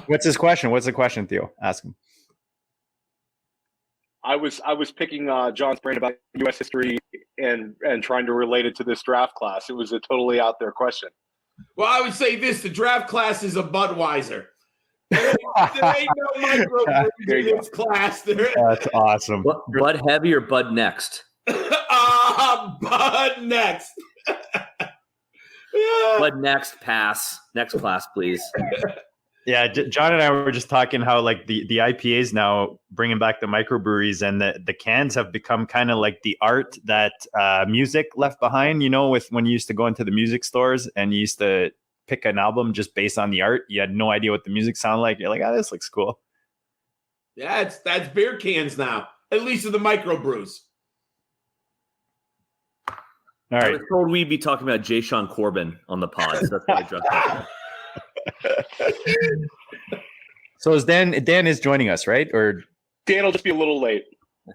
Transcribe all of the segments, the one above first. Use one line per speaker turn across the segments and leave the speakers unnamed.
What's his question? What's the question, Theo? Ask him.
I was picking John's brain about U.S. history and trying to relate it to this draft class. It was a totally out there question.
Well, I would say this: the draft class is a Budweiser. There ain't no micro in this class.
That's awesome.
Bud heavy or Bud next?
Bud next.
Bud next, pass. Next class, please.
Yeah, John and I were just talking how like the IPAs now bringing back the microbreweries, and the cans have become kind of like the art that music left behind, with when you used to go into the music stores and you used to pick an album just based on the art. You had no idea what the music sounded like. You're like, this looks cool.
Yeah, that's beer cans now, at least of the microbrews.
All right.
I was told we'd be talking about Jay Sean Corbin on the pod. So that's why I dropped that.
So is Dan is joining us, right? Or
Dan will just be a little late.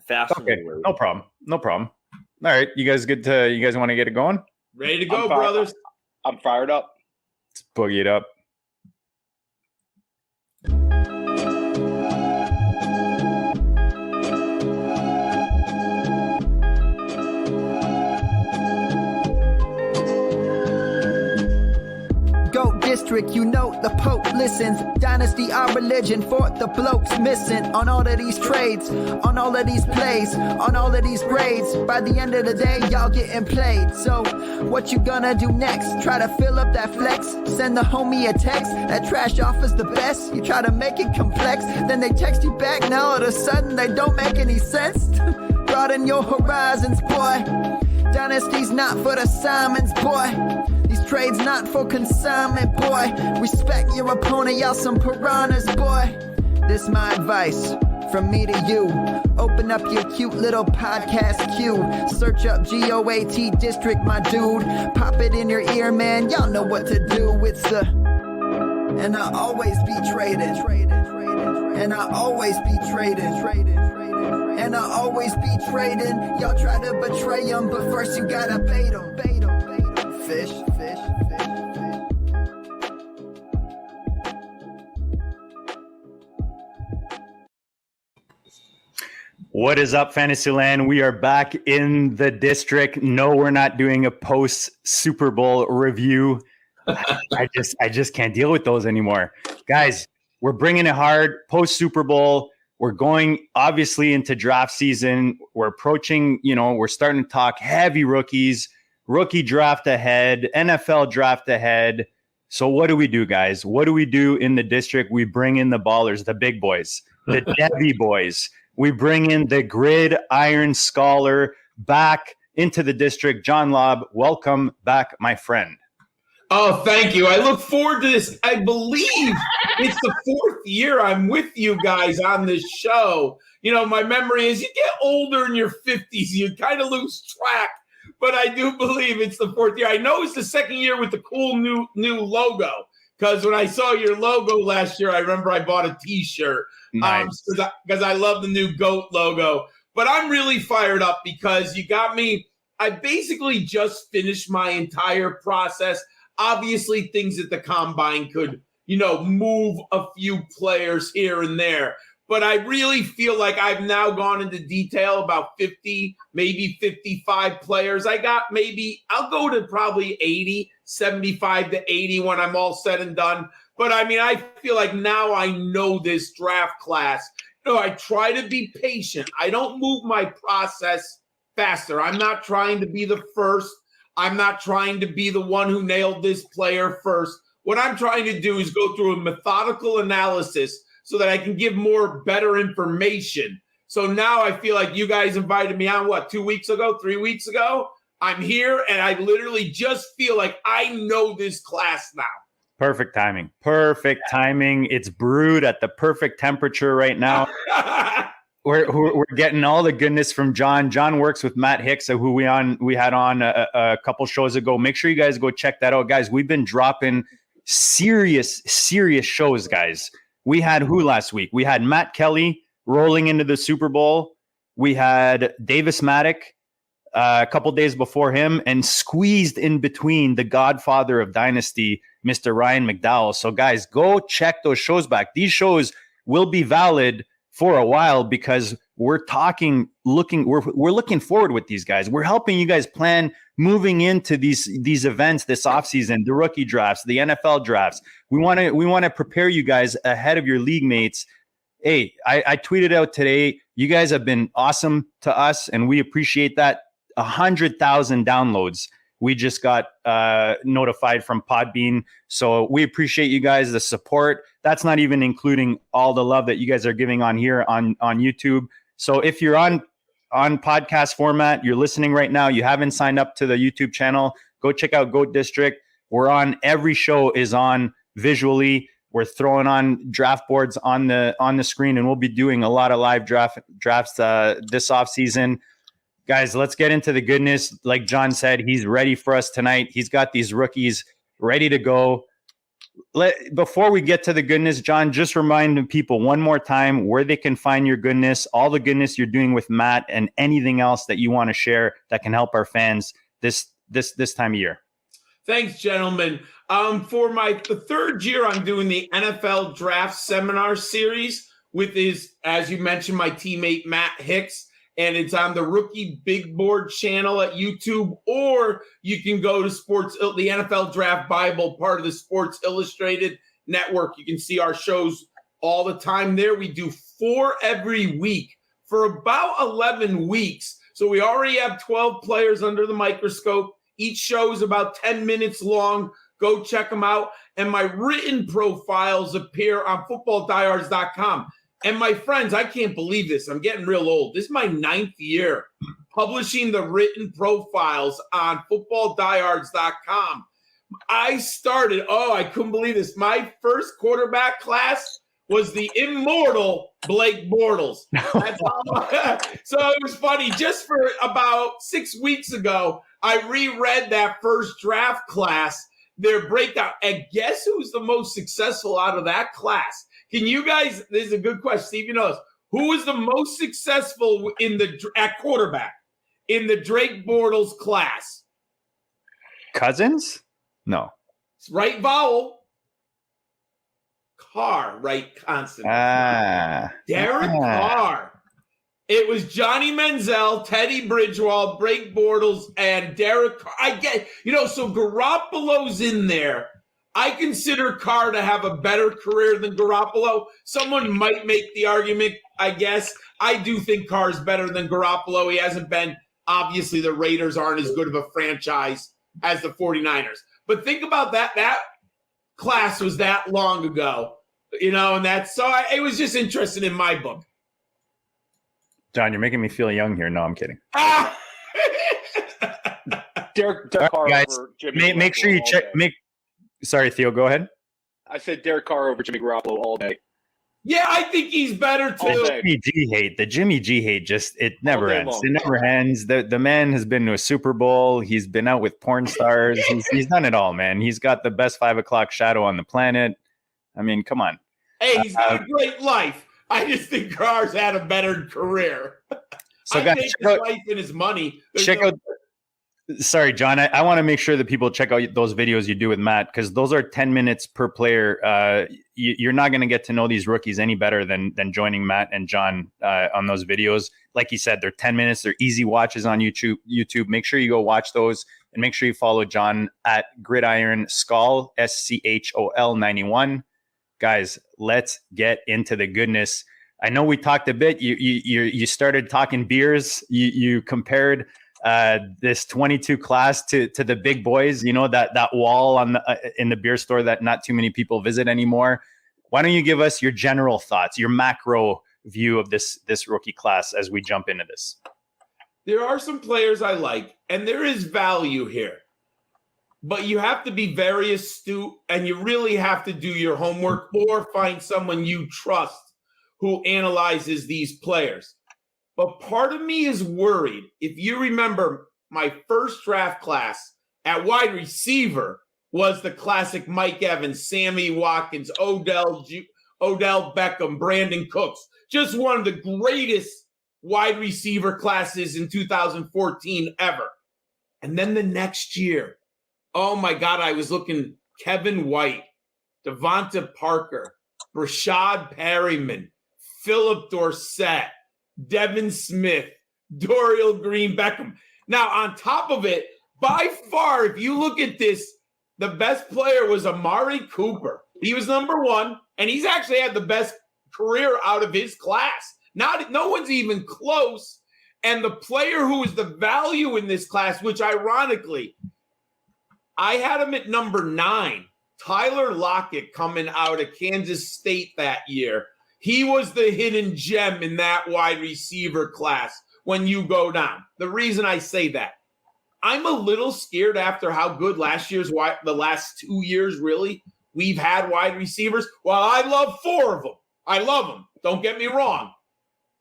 Okay, no problem. All right, you guys want to get it going?
Ready to go, brothers.
I'm fired up.
Let's boogie it up.
District, the Pope listens. Dynasty, our religion, for the blokes missing. On all of these trades, on all of these plays, on all of these grades. By the end of the day, y'all getting played. So, what you gonna do next? Try to fill up that flex? Send the homie a text. That trash offer's the best. You try to make it complex, then they text you back. Now all of a sudden, they don't make any sense. Broaden your horizons, boy. Dynasty's not for the Simons, boy. These trades not for consignment, boy. Respect your opponent, y'all some piranhas, boy. This my advice from me to you. Open up your cute little podcast queue. Search up GOAT District, my dude. Pop it in your ear, man. Y'all know what to do. It's the... And I always be traded. And I always be traded. And I always be trading. Y'all try to betray them, but first you gotta bait them. Fish.
What is up, Fantasyland? We are back in the district. No, we're not doing a post Super Bowl review. I just can't deal with those anymore. Guys, we're bringing it hard post Super Bowl. We're going obviously into draft season. We're approaching, we're starting to talk heavy rookies, rookie draft ahead, NFL draft ahead. So what do we do, guys? What do we do in the district? We bring in the ballers, the big boys, the Debbie boys. We bring in the gridiron scholar back into the district. John Laub, welcome back, my friend.
Oh, thank you. I look forward to this. I believe it's the fourth year I'm with you guys on this show. My memory is you get older in your 50s, you kind of lose track. But I do believe it's the fourth year. I know it's the second year with the cool new logo. Because when I saw your logo last year, I remember I bought a T-shirt.
Nice.
Because I love the new GOAT logo. But I'm really fired up because you got me. I basically just finished my entire process. Obviously, things at the combine could, move a few players here and there. But I really feel like I've now gone into detail about 50, maybe 55 players. I'll go to probably 80, 75 to 80 when I'm all said and done. But I feel like now I know this draft class. I try to be patient. I don't move my process faster. I'm not trying to be the first. I'm not trying to be the one who nailed this player first. What I'm trying to do is go through a methodical analysis so that I can give better information. So now I feel like you guys invited me on, 2 weeks ago, 3 weeks ago? I'm here, and I literally just feel like I know this class now.
Perfect timing. It's brewed at the perfect temperature right now. We're getting all the goodness from John. John works with Matt Hicks, who we had on a couple shows ago. Make sure you guys go check that out, guys. We've been dropping serious shows, guys. We had who last week? We had Matt Kelly rolling into the Super Bowl. We had Davis Maddock a couple days before him, and squeezed in between the godfather of Dynasty, Mr. Ryan McDowell. So guys, go check those shows back. These shows will be valid for a while because we're looking forward with these guys. We're helping you guys plan moving into these events this offseason, the rookie drafts, the NFL drafts. We want to prepare you guys ahead of your league mates. Hey, I tweeted out today, you guys have been awesome to us, and we appreciate that. 100,000 downloads. We just got notified from Podbean. So we appreciate you guys, the support. That's not even including all the love that you guys are giving on here on YouTube. So if you're on podcast format, you're listening right now, you haven't signed up to the YouTube channel, go check out Goat District. We're on, every show is on visually. We're throwing on draft boards on the screen, and we'll be doing a lot of live drafts this offseason. Guys, let's get into the goodness. Like John said, he's ready for us tonight. He's got these rookies ready to go. Before we get to the goodness, John, just remind people one more time where they can find your goodness, all the goodness you're doing with Matt, and anything else that you want to share that can help our fans this time of year.
Thanks, gentlemen. For the third year, I'm doing the NFL Draft Seminar Series with as you mentioned, my teammate Matt Hicks. And it's on the Rookie Big Board channel at YouTube, or you can go to the NFL Draft Bible, part of the Sports Illustrated network. You can see our shows all the time there. We do 4 every week for about 11 weeks. So we already have 12 players under the microscope. Each show is about 10 minutes long. Go check them out. And my written profiles appear on footballdiehards.com. And my friends, I can't believe this. I'm getting real old. This is my 9th year publishing the written profiles on footballdiehards.com. I started, I couldn't believe this. My first quarterback class was the immortal Blake Bortles. So it was funny. Just for about 6 weeks ago, I reread that first draft class, their breakdown. And guess who's the most successful out of that class? Can you guys, this is a good question, Steve, you know this. Who was the most successful at quarterback in the Drake Bortles class?
Cousins? No.
It's right vowel. Carr, right consonant. Derek Carr. It was Johnny Manziel, Teddy Bridgewater, Drake Bortles, and Derek Carr. I get, so Garoppolo's in there. I consider Carr to have a better career than Garoppolo. Someone might make the argument, I guess. I do think Carr's better than Garoppolo. He hasn't been, obviously the Raiders aren't as good of a franchise as the 49ers. But think about that. That class was that long ago, and it was just interesting in my book.
John, you're making me feel young here. No, I'm kidding.
Derek Carr
guys,
over Jimmy
make sure you check. Sorry, Theo, go ahead.
I said Derek Carr over Jimmy Garoppolo all day.
Yeah, I think he's better too.
The Jimmy G hate it never ends.
Long.
It never ends. The man has been to a Super Bowl. He's been out with porn stars. He's done it all, man. He's got the best 5 o'clock shadow on the planet. I mean, come on.
Hey, he's got a great life. I just think Carr's had a better career.
So guys,
take his life and his money.
Sorry, John. I want to make sure that people check out those videos you do with Matt, because those are 10 minutes per player. You're not going to get to know these rookies any better than joining Matt and John on those videos. Like you said, they're 10 minutes. They're easy watches on YouTube. Make sure you go watch those, and make sure you follow John at Gridiron Skull, SCHOL 91. Guys, let's get into the goodness. I know we talked a bit. You started talking beers. You compared this 22 class to the big boys, that wall in the beer store that not too many people visit anymore. Why don't you give us your general thoughts, your macro view of this rookie class as we jump into this?
There are some players I like, and there is value here, but you have to be very astute, and you really have to do your homework or find someone you trust who analyzes these players. But part of me is worried. If you remember, my first draft class at wide receiver was the classic Mike Evans, Sammy Watkins, Odell Beckham, Brandon Cooks. Just one of the greatest wide receiver classes in 2014 ever. And then the next year, oh my God, I was looking Kevin White, Devonta Parker, Rashad Perryman, Philip Dorsett, Devin Smith, Dorial Green Beckham. Now, on top of it, by far, if you look at this, the best player was Amari Cooper. He was number one, and he's actually had the best career out of his class. No one's even close. And the player who is the value in this class, which ironically, I had him at number 9, Tyler Lockett, coming out of Kansas State that year. He was the hidden gem in that wide receiver class when you go down. The reason I say that, I'm a little scared after how good the last 2 years really we've had wide receivers. Well, I love 4 of them. I love them. Don't get me wrong.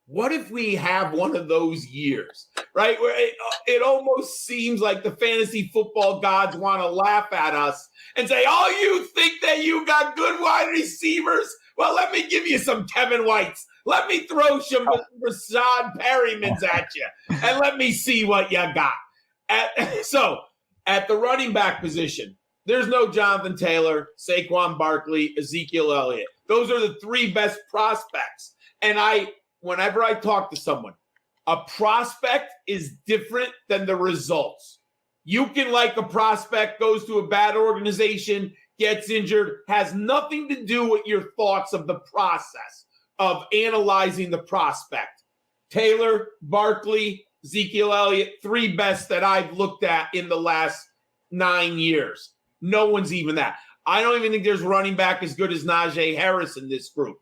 What if we have one of those years, right? Where it almost seems like the fantasy football gods want to laugh at us and say, oh, you think that you got good wide receivers? Well, let me give you some Kevin Whites. Let me throw some Rashad Perrymans at you, and let me see what you got. So, at the running back position, there's no Jonathan Taylor, Saquon Barkley, Ezekiel Elliott. Those are the 3 best prospects. And whenever I talk to someone, a prospect is different than the results. You can like a prospect, goes to a bad organization, gets injured, has nothing to do with your thoughts of the process of analyzing the prospect. Taylor, Barkley, Ezekiel Elliott, 3 best that I've looked at in the last 9 years. No one's even that. I don't even think there's running back as good as Najee Harris in this group.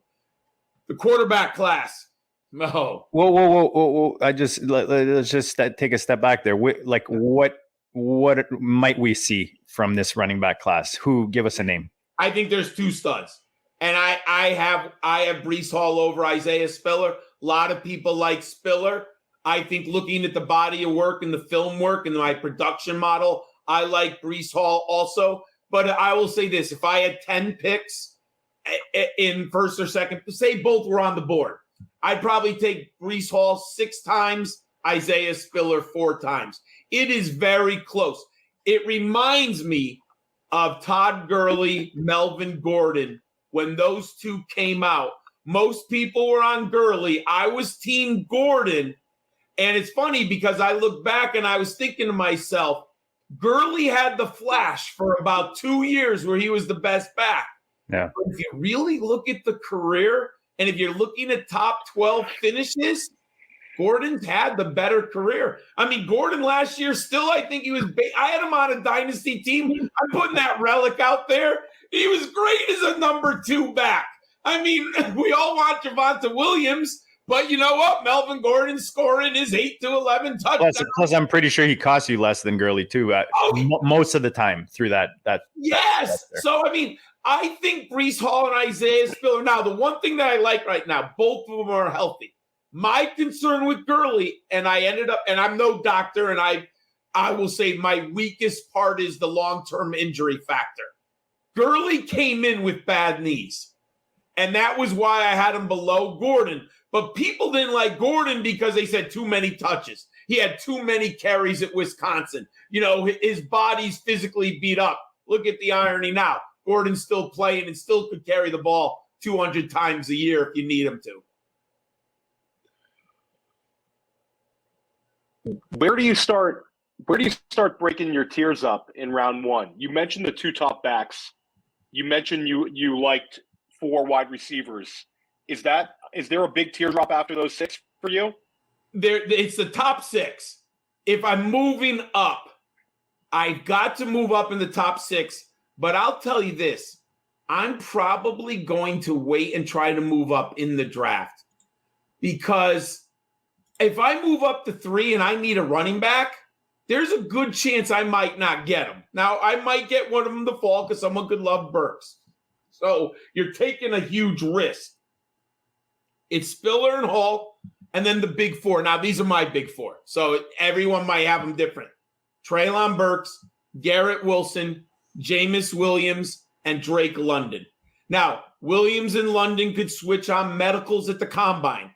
The quarterback class, no.
Whoa! Let's just take a step back there. What might we see from this running back class? Give us a name?
I think there's 2 studs, and I have Breece Hall over Isaiah Spiller. A lot of people like Spiller. I think looking at the body of work and the film work and my production model, I like Breece Hall also. But I will say this: if I had 10 picks in first or second, say both were on the board, I'd probably take Breece Hall 6 times, Isaiah Spiller 4 times. It is very close. It reminds me of Todd Gurley, Melvin Gordon. When those 2 came out, most people were on Gurley. I was team Gordon. And it's funny because I look back and I was thinking to myself, Gurley had the flash for about 2 years where he was the best back.
Yeah.
But if you really look at the career, and if you're looking at top 12 finishes, Gordon's had the better career. I mean, Gordon last year still, I think he was I had him on a dynasty team. I'm putting that relic out there. He was great as a number 2 back. I mean, we all want Javonte Williams, but you know what? Melvin Gordon scoring his 8 to 11 touchdowns.
Plus, I'm pretty sure he cost you less than Gurley too. Most of the time through that.
Yes. So I mean, I think Breece Hall and Isaiah Spiller. Now, the one thing that I like right now, both of them are healthy. My concern with Gurley, and I'm no doctor, and I will say my weakest part is the long-term injury factor. Gurley came in with bad knees, and that was why I had him below Gordon. But people didn't like Gordon because they said too many touches. He had too many carries at Wisconsin. You know, his body's physically beat up. Look at the irony now. Gordon's still playing and still could carry the ball 200 times a year if you need him to.
Where do you start breaking your tiers up in round 1? You mentioned the 2 top backs. You mentioned you liked 4 wide receivers. Is there a big tier drop after those 6 for you?
It's the top 6. If I'm moving up, I've got to move up in the top 6. But I'll tell you this, I'm probably going to wait and try to move up in the draft, because if I move up to 3 and I need a running back, there's a good chance I might not get him. Now, I might get one of them to fall because someone could love Burks. So you're taking a huge risk. It's Spiller and Hall, and then the big 4. Now, these are my big 4. So everyone might have them different. Treylon Burks, Garrett Wilson, Jameis Williams, and Drake London. Now, Williams and London could switch on medicals at the combine.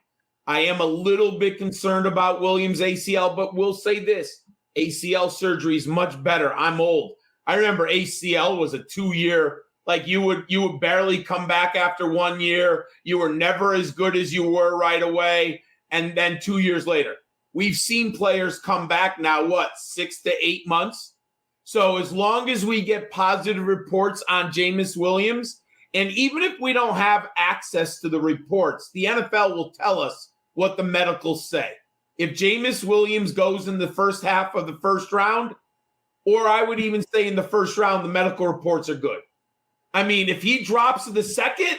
I am a little bit concerned about Williams' ACL, but we'll say this. ACL surgery is much better. I'm old. I remember ACL was a 2-year, like you would barely come back after 1 year. You were never as good as you were right away. And then 2 years later, we've seen players come back now, 6 to 8 months? So as long as we get positive reports on Jameis Williams, and even if we don't have access to the reports, the NFL will tell us what the medicals say. If Jameis Williams goes in the first half of the first round, or I would even say in the first round, the medical reports are good. I mean, if he drops to the second,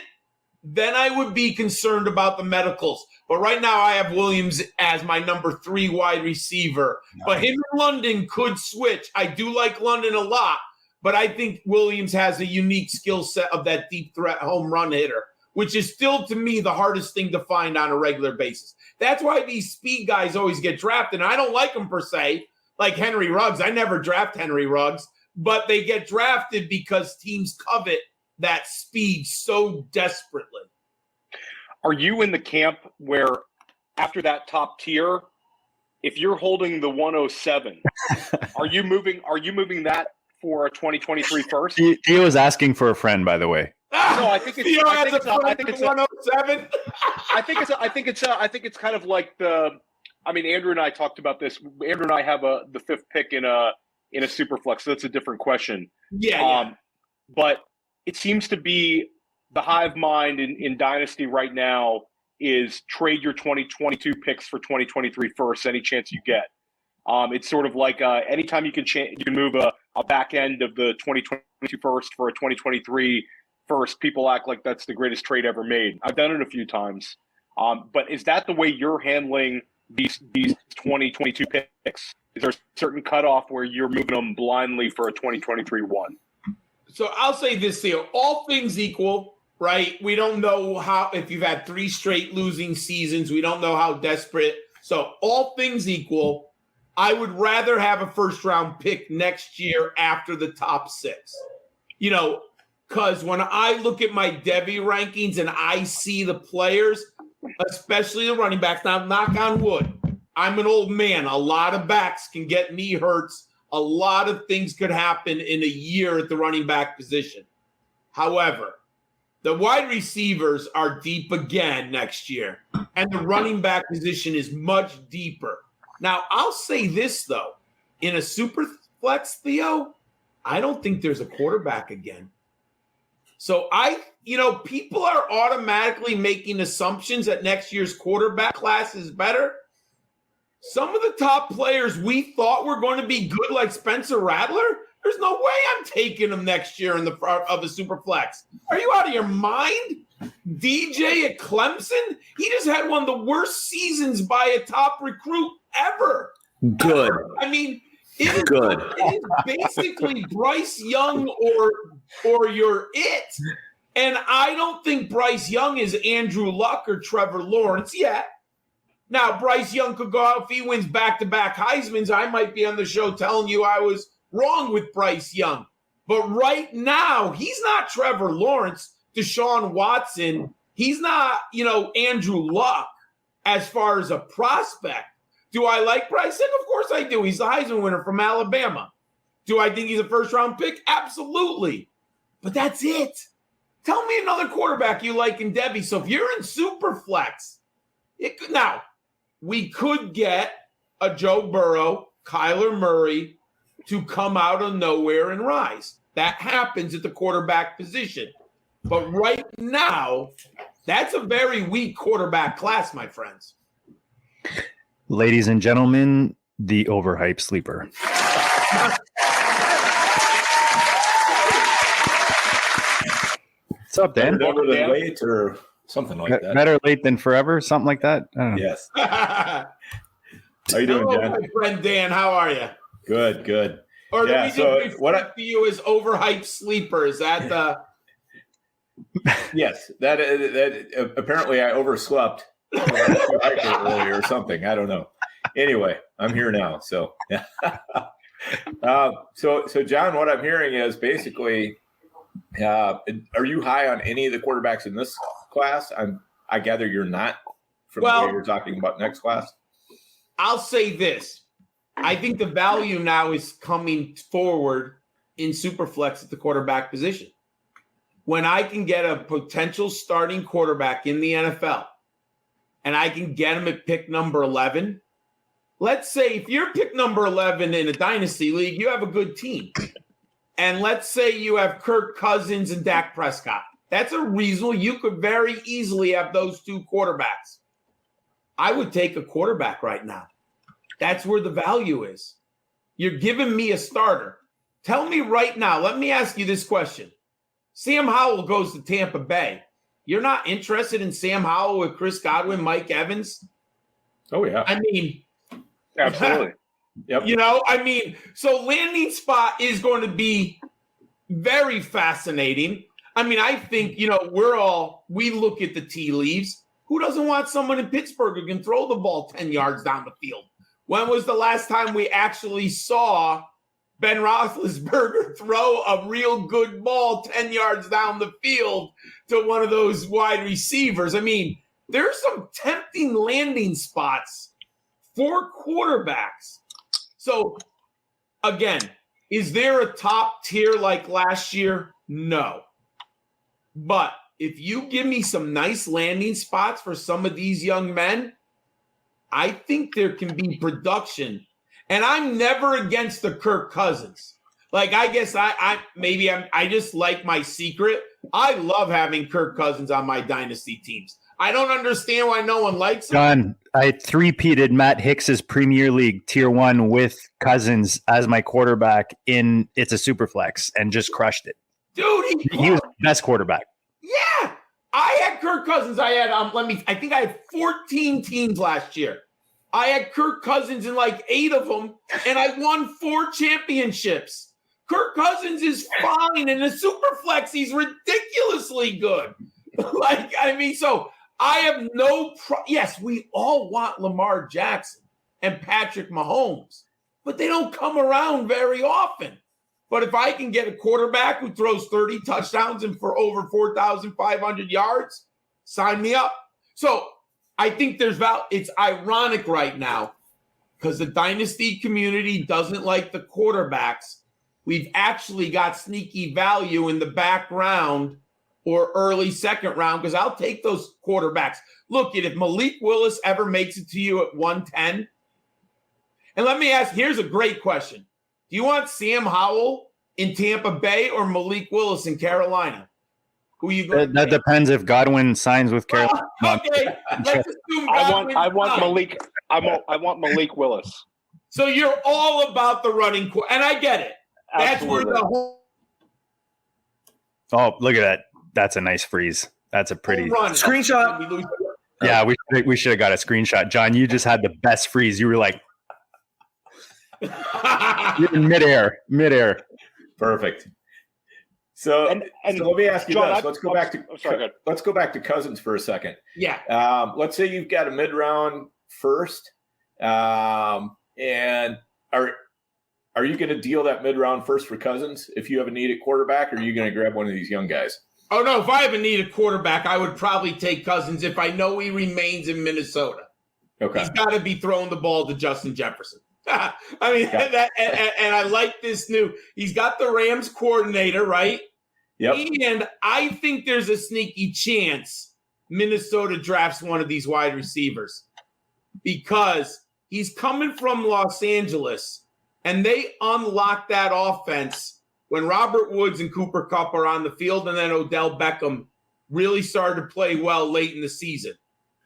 then I would be concerned about the medicals. But right now I have Williams as my number 3 wide receiver. Nice. But him and London could switch. I do like London a lot, but I think Williams has a unique skill set of that deep threat home run hitter, which is still, to me, the hardest thing to find on a regular basis. That's why these speed guys always get drafted. And I don't like them per se, like Henry Ruggs. I never draft Henry Ruggs, but they get drafted because teams covet that speed so desperately.
Are you in the camp where after that top tier, if you're holding the 107, are you moving that for a 2023 first?
Theo was asking for a friend, by the way.
No, I think it's
107.
I think it's kind of like Andrew and I talked about this. Andrew and I have the 5th pick in a super-flex, so that's a different question.
Yeah.
But it seems to be the hive mind in Dynasty right now is trade your 2022 picks for 2023 first, any chance you get. It's sort of like anytime you can move a back end of the 2022 first for a 2023 first, people act like that's the greatest trade ever made. I've done it a few times. But is that the way you're handling these 2022 picks? Is there a certain cutoff where you're moving them blindly for a 2023 one?
So I'll say this here. All things equal, right? We don't know if you've had 3 straight losing seasons. We don't know how desperate. So all things equal, I would rather have a first-round pick next year after the top 6. Because when I look at my Devy rankings and I see the players, especially the running backs, now knock on wood, I'm an old man. A lot of backs can get knee hurts. A lot of things could happen in a year at the running back position. However, the wide receivers are deep again next year, and the running back position is much deeper. Now, I'll say this, though. In a super flex, Theo, I don't think there's a quarterback again. So people are automatically making assumptions that next year's quarterback class is better. Some of the top players we thought were going to be good, like Spencer Rattler, there's no way I'm taking him next year in the super flex. Are you out of your mind? DJ at Clemson, he just had one of the worst seasons by a top recruit ever.
Good.
I mean, it is basically Bryce Young or you're it. And I don't think Bryce Young is Andrew Luck or Trevor Lawrence yet. Now, Bryce Young could go out if he wins back-to-back Heismans. I might be on the show telling you I was wrong with Bryce Young. But right now, he's not Trevor Lawrence, Deshaun Watson. He's not, Andrew Luck as far as a prospect. Do I like Bryce Young? Of course I do. He's the Heisman winner from Alabama. Do I think he's a first-round pick? Absolutely. But that's it. Tell me another quarterback you like in Devy. So if you're in Superflex, now, we could get a Joe Burrow, Kyler Murray to come out of nowhere and rise. That happens at the quarterback position. But right now, that's a very weak quarterback class, my friends.
Ladies and gentlemen, the overhyped sleeper. What's up, Dan?
Better than late or something like that.
Better late than forever, something like that. I don't know.
Yes. How you doing, Dan?
My friend Dan, how are you?
Good.
Or do we just refer to you as overhyped sleeper? Is that the?
Yes, that apparently I overslept earlier or something. I don't know. Anyway, I'm here now. So, so John, what I'm hearing is basically, are you high on any of the quarterbacks in this class? I gather you're not from the way you're talking about next class?
I'll say this. I think the value now is coming forward in Superflex at the quarterback position. When I can get a potential starting quarterback in the NFL and I can get him at pick number 11, let's say if you're pick number 11 in a dynasty league, you have a good team. And let's say you have Kirk Cousins and Dak Prescott. That's a reasonable. You could very easily have those two quarterbacks. I would take a quarterback right now. That's where the value is. You're giving me a starter. Tell me right now, let me ask you this question. Sam Howell goes to Tampa Bay. You're not interested in Sam Howell with Chris Godwin, Mike Evans?
Oh, yeah.
I mean,
Absolutely.
Yep.
So landing spot is going to be very fascinating. I mean, I think, we look at the tea leaves. Who doesn't want someone in Pittsburgh who can throw the ball 10 yards down the field? When was the last time we actually saw Ben Roethlisberger throw a real good ball 10 yards down the field to one of those wide receivers? I mean, there's some tempting landing spots for quarterbacks. So, again, is there a top tier like last year? No. But if you give me some nice landing spots for some of these young men, I think there can be production. And I'm never against the Kirk Cousins. Like, I guess I just like my secret. I love having Kirk Cousins on my dynasty teams. I don't understand why no one likes him.
John, I three-peated Matt Hicks's Premier League Tier 1 with Cousins as my quarterback in It's a Superflex and just crushed it.
Dude,
he was the best quarterback.
Yeah. I had Kirk Cousins. I think I had 14 teams last year. I had Kirk Cousins in like 8 of them, and I won 4 championships. Kirk Cousins is fine. In the Superflex, he's ridiculously good. So I have yes, we all want Lamar Jackson and Patrick Mahomes, but they don't come around very often. But if I can get a quarterback who throws 30 touchdowns and for over 4,500 yards, sign me up. So I think it's ironic right now because the dynasty community doesn't like the quarterbacks. We've actually got sneaky value in the back round or early second round because I'll take those quarterbacks. Look, if Malik Willis ever makes it to you at 110, and let me ask, here's a great question. Do you want Sam Howell in Tampa Bay or Malik Willis in Carolina? Who you going?
That depends if Godwin signs with Carolina.
Okay, let's assume
I want Malik Willis.
So you're all about the running court, and I get it. That's
Absolutely.
where the whole.
Oh, look at that! That's a nice freeze. That's a pretty
screenshot.
Yeah, we should have got a screenshot. John, you just had the best freeze. You were like you're in midair.
Perfect. So,
and
so let me ask you
John,
this. Let's go back to Cousins for a second.
Yeah.
Let's say you've got a mid-round first, and are you going to deal that mid-round first for Cousins if you have a need at quarterback, or are you going to grab one of these young guys?
Oh, no, if I have a need at quarterback, I would probably take Cousins if I know he remains in Minnesota.
Okay.
He's got to be throwing the ball to Justin Jefferson. I mean, and I like this he's got the Rams coordinator, right?
Yep.
And I think there's a sneaky chance Minnesota drafts one of these wide receivers because he's coming from Los Angeles and they unlock that offense when Robert Woods and Cooper Kupp are on the field and then Odell Beckham really started to play well late in the season.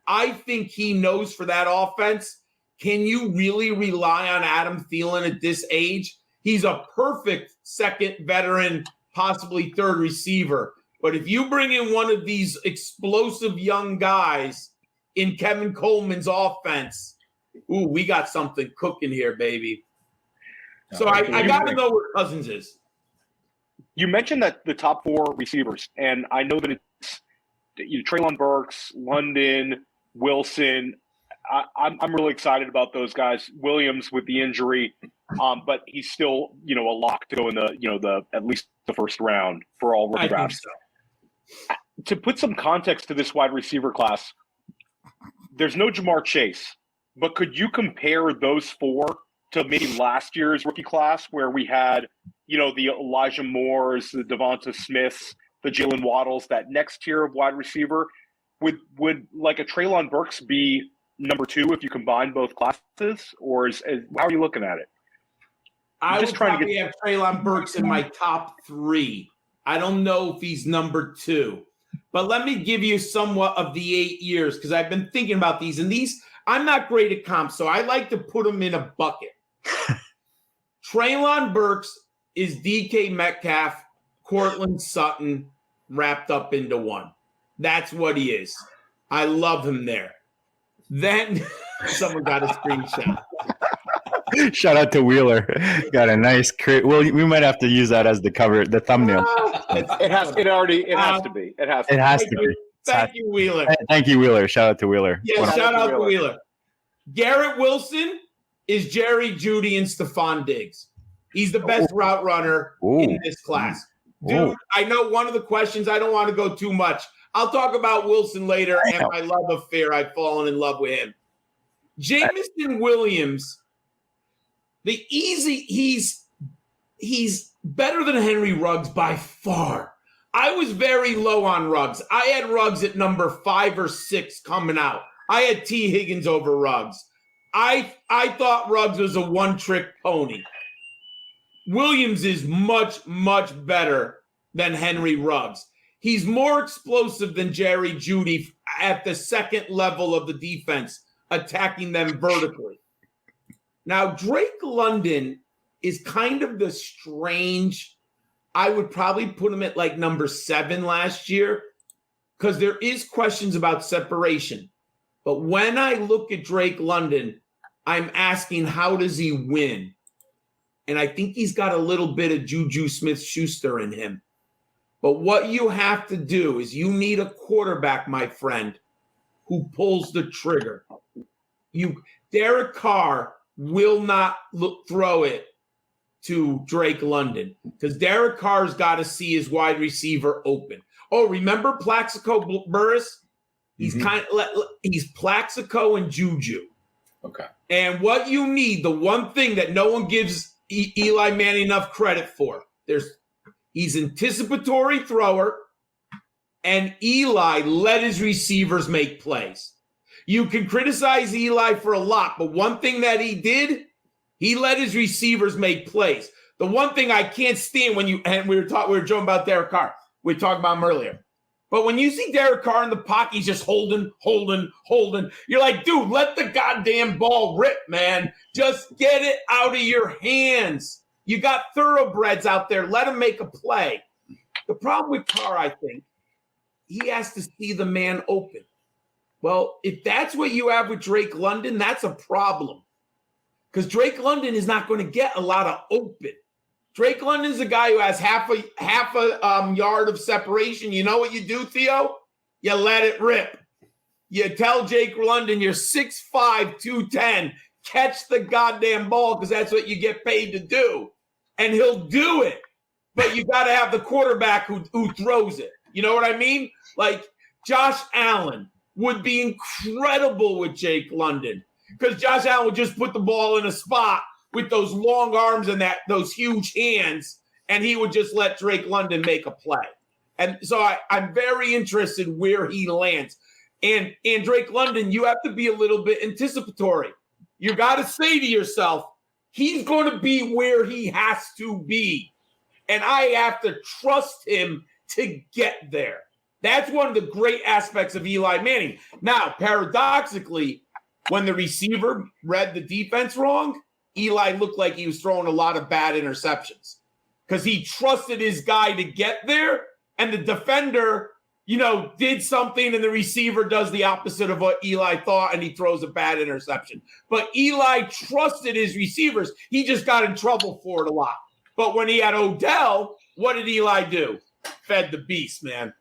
I think he knows for that offense. Can you really rely on Adam Thielen at this age? He's a perfect second veteran, possibly third receiver. But if you bring in one of these explosive young guys in Kevin Coleman's offense, we got something cooking here, baby. So I got to know where Cousins is.
You mentioned that the top 4 receivers, and I know that it's Treylon Burks, London, Wilson. I'm really excited about those guys. Williams with the injury, but he's still a lock to go in the at least the first round for all drafts. So. To put some context to this wide receiver class, there's no Jamar Chase, but could you compare those four to maybe last year's rookie class where we had, the Elijah Moores, the Devonta Smiths, the Jalen Waddles, that next tier of wide receiver? Would like a Treylon Burks be number 2 if you combine both classes, or how are you looking at it?
I would probably have Treylon Burks in my top 3. I don't know if he's number 2, but let me give you somewhat of the 8 years because I've been thinking about these, and these I'm not great at comps, so I like to put them in a bucket. Treylon Burks is DK Metcalf, Cortland Sutton wrapped up into one. That's what he is. I love him there. Then someone got a screenshot.
Shout out to Wheeler. Got a nice well, we might have to use that as the cover, the thumbnail.
It has to be. It has to be.
Thank you, Wheeler.
Thank you, Wheeler. Shout out to Wheeler.
Yeah, shout out to Wheeler. Garrett Wilson is Jerry Jeudy and Stephon Diggs. He's the best route runner in this class. Dude, I know one of the questions, I don't want to go too much. I'll talk about Wilson later and my love affair. I've fallen in love with him. Jameson Williams, he's better than Henry Ruggs by far. I was very low on Ruggs. I had Ruggs at number 5 or 6 coming out. I had T. Higgins over Ruggs. I thought Ruggs was a one-trick pony. Williams is much, much better than Henry Ruggs. He's more explosive than Jerry Jeudy at the second level of the defense, attacking them vertically. Now, Drake London is kind of the strange. I would probably put him at like number 7 last year because there is questions about separation. But when I look at Drake London, I'm asking, how does he win? And I think he's got a little bit of Juju Smith-Schuster in him. But what you have to do is you need a quarterback, my friend, who pulls the trigger. Derek Carr will not throw it to Drake London because Derek Carr's got to see his wide receiver open. Oh, remember Plaxico Burress? He's he's Plaxico and Juju.
Okay.
And what you need, the one thing that no one gives Eli Manning enough credit for, he's anticipatory thrower, and Eli let his receivers make plays. You can criticize Eli for a lot, but one thing that he did, he let his receivers make plays. The one thing I can't stand we were joking about Derek Carr. We were talking about him earlier. But when you see Derek Carr in the pocket, he's just holding. You're like, dude, let the goddamn ball rip, man. Just get it out of your hands. You got thoroughbreds out there. Let him make a play. The problem with Carr, I think, he has to see the man open. Well, if that's what you have with Drake London, that's a problem. Because Drake London is not going to get a lot of open. Drake London's a guy who has half a yard of separation. You know what you do, Theo? You let it rip. You tell Jake London you're 6'5", 210. Catch the goddamn ball because that's what you get paid to do. And he'll do it. But you got to have the quarterback who throws it. You know what I mean? Like Josh Allen would be incredible with Jake London because Josh Allen would just put the ball in a spot with those long arms and those huge hands, and he would just let Drake London make a play. And so I'm very interested where he lands. And Drake London, you have to be a little bit anticipatory. You got to say to yourself, he's going to be where he has to be. And I have to trust him to get there. That's one of the great aspects of Eli Manning. Now, paradoxically, when the receiver read the defense wrong, Eli looked like he was throwing a lot of bad interceptions because he trusted his guy to get there, and the defender, did something, and the receiver does the opposite of what Eli thought, and he throws a bad interception. But Eli trusted his receivers. He just got in trouble for it a lot. But when he had Odell, what did Eli do? Fed the beast, man.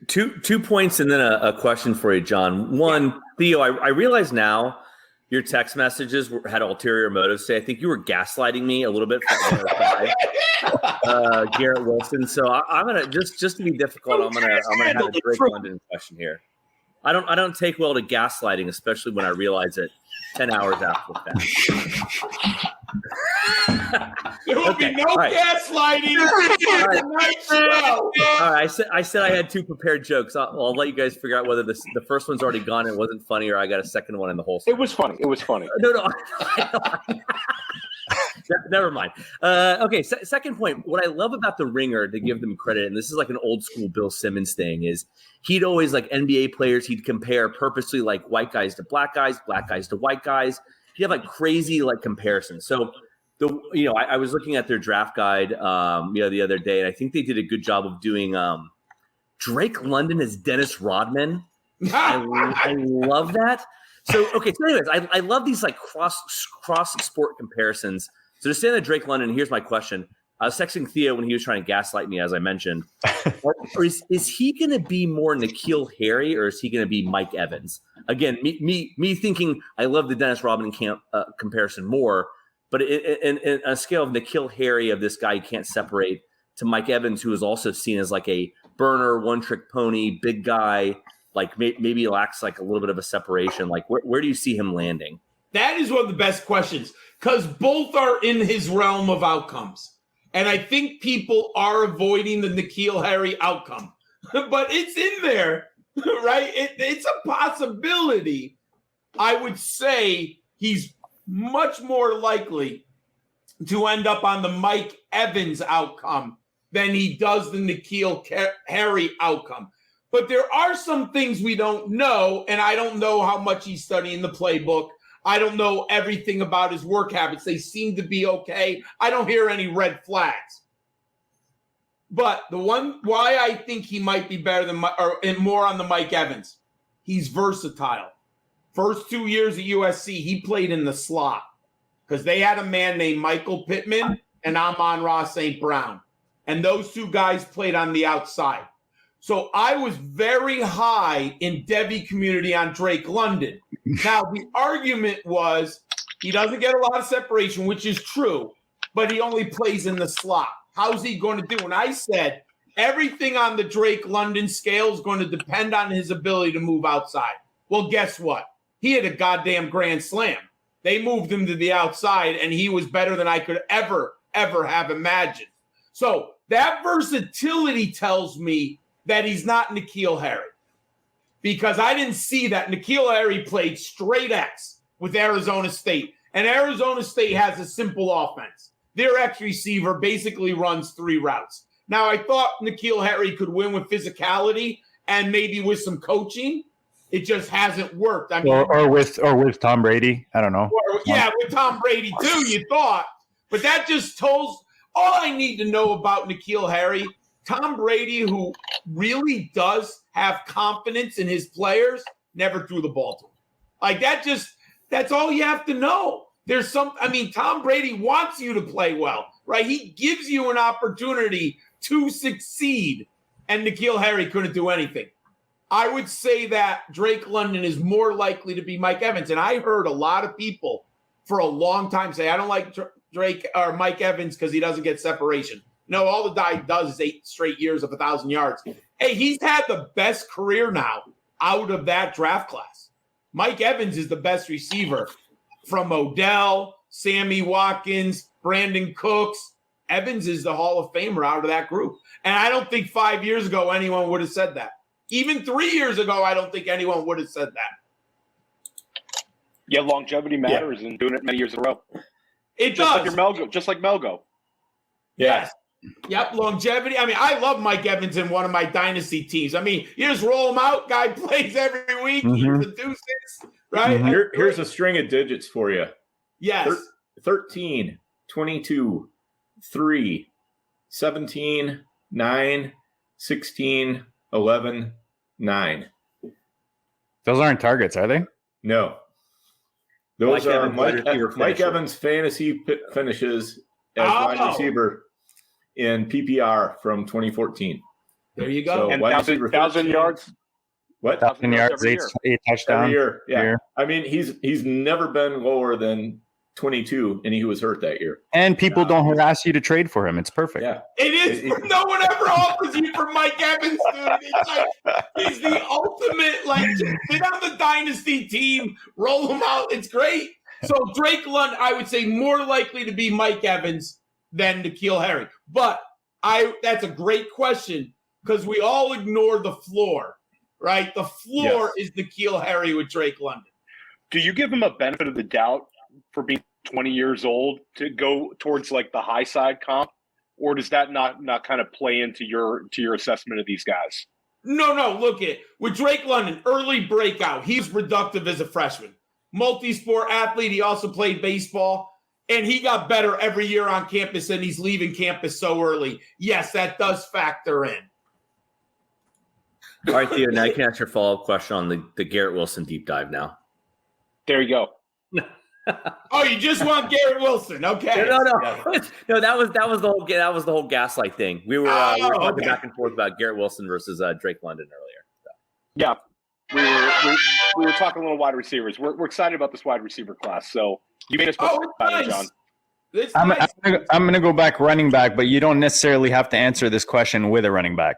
Two points and then a question for you, John. One, Theo, I realize now your text messages had ulterior motives. I think you were gaslighting me a little bit for Garrett Wilson. So I'm gonna just to be difficult. I'm gonna have a Drake London question here. I don't take well to gaslighting, especially when I realize it 10 hours after the fact.
There will be no gaslighting on tonight's show.
All right, I said I had 2 prepared jokes. I'll let you guys figure out whether the first one's already gone and wasn't funny, or I got a second one in the whole.
It was funny. It was funny.
No. Never mind. Okay, second point. What I love about the Ringer, to give them credit, and this is like an old school Bill Simmons thing, is he'd always, like NBA players, he'd compare purposely like white guys to black guys to white guys. He'd have like crazy like comparisons. So I was looking at their draft guide the other day, and I think they did a good job of doing Drake London as Dennis Rodman. I love that. So anyways, I love these like cross sport comparisons. So to stand at Drake London, here's my question. I was texting Theo when he was trying to gaslight me, as I mentioned. Or is he going to be more N'Keal Harry, or is he going to be Mike Evans? Again, me thinking I love the Dennis Rodman comparison more, but in a scale of N'Keal Harry, of this guy you can't separate, to Mike Evans, who is also seen as like a burner, one-trick pony, big guy, like maybe lacks like a little bit of a separation. Like where do you see him landing?
That is one of the best questions, because both are in his realm of outcomes. And I think people are avoiding the N'Keal Harry outcome. But it's in there, right? It's a possibility. I would say he's much more likely to end up on the Mike Evans outcome than he does the N'Keal Harry outcome. But there are some things we don't know, and I don't know how much he's studying the playbook. I don't know everything about his work habits. They seem to be okay. I don't hear any red flags. But the one why I think he might be better than and more on the Mike Evans, he's versatile. First 2 years at USC, he played in the slot because they had a man named Michael Pittman and Amon-Ra St. Brown. And those 2 guys played on the outside. So I was very high in Devy community on Drake London. Now, the argument was he doesn't get a lot of separation, which is true, but he only plays in the slot. How's he going to do? And I said, everything on the Drake London scale is going to depend on his ability to move outside. Well, guess what? He had a goddamn grand slam. They moved him to the outside, and he was better than I could ever have imagined. So that versatility tells me that he's not N'Keal Harry, because I didn't see that. N'Keal Harry played straight X with Arizona State, and Arizona State has a simple offense. Their X receiver basically runs 3 routes. Now, I thought N'Keal Harry could win with physicality and maybe with some coaching. It just hasn't worked. I mean,
or with Tom Brady. I don't know.
With Tom Brady too, you thought. But that just tells all I need to know about N'Keal Harry. Tom Brady, who really does have confidence in his players, never threw the ball to him. Like that's all you have to know. Tom Brady wants you to play well, right? He gives you an opportunity to succeed, and N'Keal Harry couldn't do anything. I would say that Drake London is more likely to be Mike Evans. And I heard a lot of people for a long time say, I don't like Drake or Mike Evans because he doesn't get separation. No, all the guy does is 8 straight years of 1,000 yards. Hey, he's had the best career now out of that draft class. Mike Evans is the best receiver from Odell, Sammy Watkins, Brandon Cooks. Evans is the Hall of Famer out of that group. And I don't think 5 years ago anyone would have said that. Even 3 years ago, I don't think anyone would have said that.
Yeah, longevity matters and doing it many years in a row.
It
just
does.
Just like Melgo.
Yes. Yep, longevity. I mean, I love Mike Evans in one of my dynasty teams. I mean, you just roll him out, guy plays every week, he produces, right?
Here's a string of digits for you.
Yes.
13, 22, 3, 17, 9, 16, 11, 9.
Those aren't targets, are they?
No. Those are Mike
finisher.
Evans fantasy finishes as wide receiver in PPR from 2014.
There you go.
So
And
wide
1,000 yards.
What?
1,000 yards,
every
8
year.
touchdowns.
Every year. Yeah.
Year.
I mean, he's never been lower than 22, and he was hurt that year.
And people don't harass you to trade for him. It's perfect.
Yeah.
It is. No one ever offers you for Mike Evans, dude. It's like he's the ultimate, like, just sit on the dynasty team, roll him out. It's great. So Drake London, I would say more likely to be Mike Evans than N'Keal Harry. But that's a great question because we all ignore the floor, right? The floor is N'Keal Harry with Drake London.
Do you give him a benefit of the doubt for being 20 years old to go towards like the high side comp, or does that not kind of play into your assessment of these guys?
No. Look at with Drake London, early breakout. He's productive as a freshman, multi-sport athlete. He also played baseball, and he got better every year on campus. And he's leaving campus so early. Yes, that does factor in.
All right, Theo. Now you can ask your follow-up question on the Garrett Wilson deep dive. Now,
there you go.
Oh, you just want Garrett Wilson? Okay.
No. No, that was the whole gaslight thing. We were talking back and forth about Garrett Wilson versus Drake London earlier. So.
Yeah, we were talking a little wide receivers. We're excited about this wide receiver class. So you made us
nice.
John.
I'm going to go back running back, but you don't necessarily have to answer this question with a running back.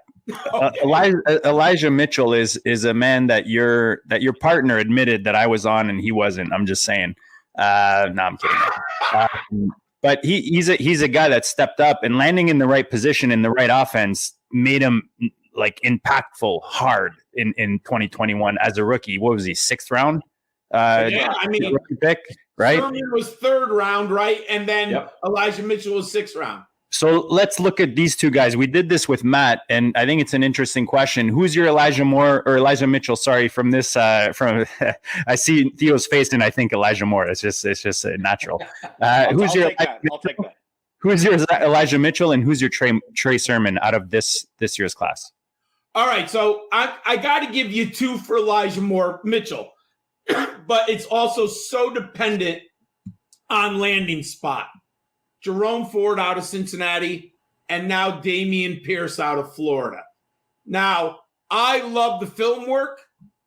Okay. Elijah Mitchell is a man that your partner admitted that I was on and he wasn't. I'm just saying. No, I'm kidding. But he's a guy that stepped up and landing in the right position in the right offense made him like impactful hard in 2021 as a rookie. What was he, 6th round? Rookie pick, right?
Sermon was 3rd round, right? And then Elijah Mitchell was 6th round.
So let's look at these two guys. We did this with Matt, and I think it's an interesting question. Who's your Elijah Mitchell? Sorry, from this. From I see Theo's face, and I think Elijah Moore. It's just natural. I'll take that. Who's your Elijah Mitchell, and who's your Trey Sermon out of this year's class?
All right, so I got to give you 2 for Elijah Mitchell, but it's also so dependent on landing spot. Jerome Ford out of Cincinnati, and now Dameon Pierce out of Florida. Now, I love the film work